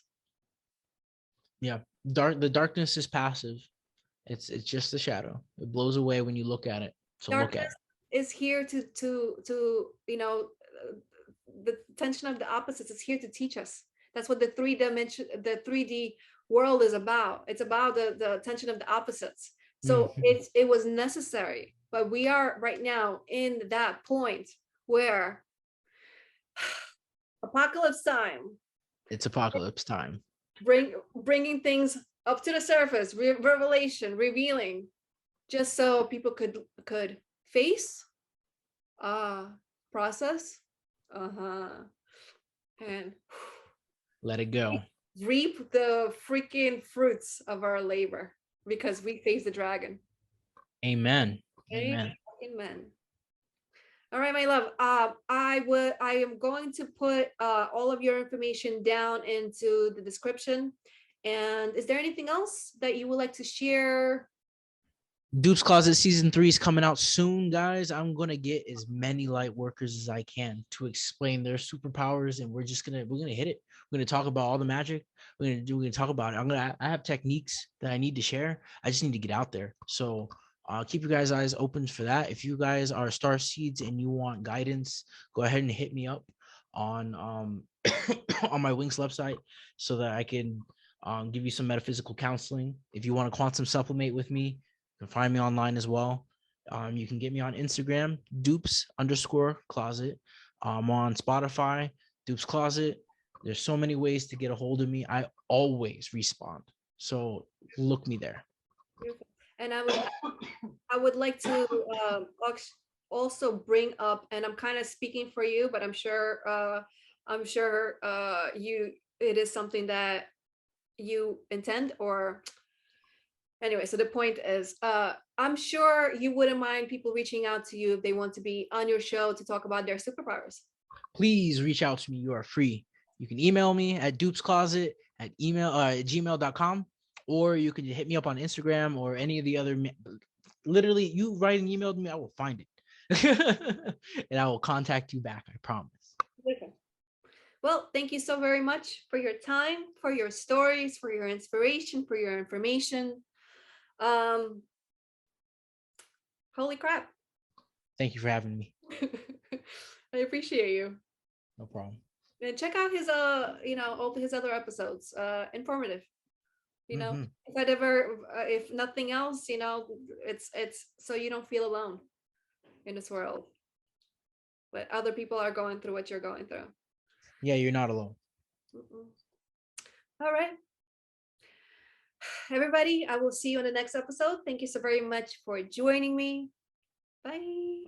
Yeah. The darkness is passive. It's just the shadow. It blows away when you look at it. So look at Darkness it. is here to the tension of the opposites is here to teach us. That's what the 3D world is about. It's about the tension of the opposites. So it was necessary but we are right now in that point where apocalypse time, It's apocalypse time. bringing things up to the surface, revelation, revealing, just so people could face, process, and Let it go. reap the freaking fruits of our labor because we face the dragon. Amen. Amen. Amen. Amen. All right, my love. I am going to put all of your information down into the description. And is there anything else that you would like to share? Doops Closet season 3 is coming out soon, guys. I'm gonna get as many light workers as I can to explain their superpowers, and we're gonna hit it. We're gonna talk about all the magic. We're gonna talk about it. I have techniques that I need to share. I just need to get out there. So keep your guys' eyes open for that. If you guys are star seeds and you want guidance, go ahead and hit me up on on my Wings website so that I can give you some metaphysical counseling. If you want to quantum supplement with me, you can find me online as well. You can get me on Instagram, Doops_closet. On Spotify, Doops Closet. There's so many ways to get a hold of me. I always respond. So look me there. And I would like to also bring up, and I'm kind of speaking for you, but I'm sure it is something that you intend, or anyway. So the point is, I'm sure you wouldn't mind people reaching out to you if they want to be on your show to talk about their superpowers. Please reach out to me. You are free. You can email me at doopscloset at gmail.com, or you can hit me up on Instagram or any of the other. Literally, you write an email to me, I will find it. And I will contact you back. I promise. Okay. Well, thank you so very much for your time, for your stories, for your inspiration, for your information. Holy crap. Thank you for having me. I appreciate you. No problem. And check out his all his other episodes. Informative. If nothing else, it's so you don't feel alone in this world. But other people are going through what you're going through. Yeah, you're not alone. All right. Everybody, I will see you in the next episode. Thank you so very much for joining me. Bye.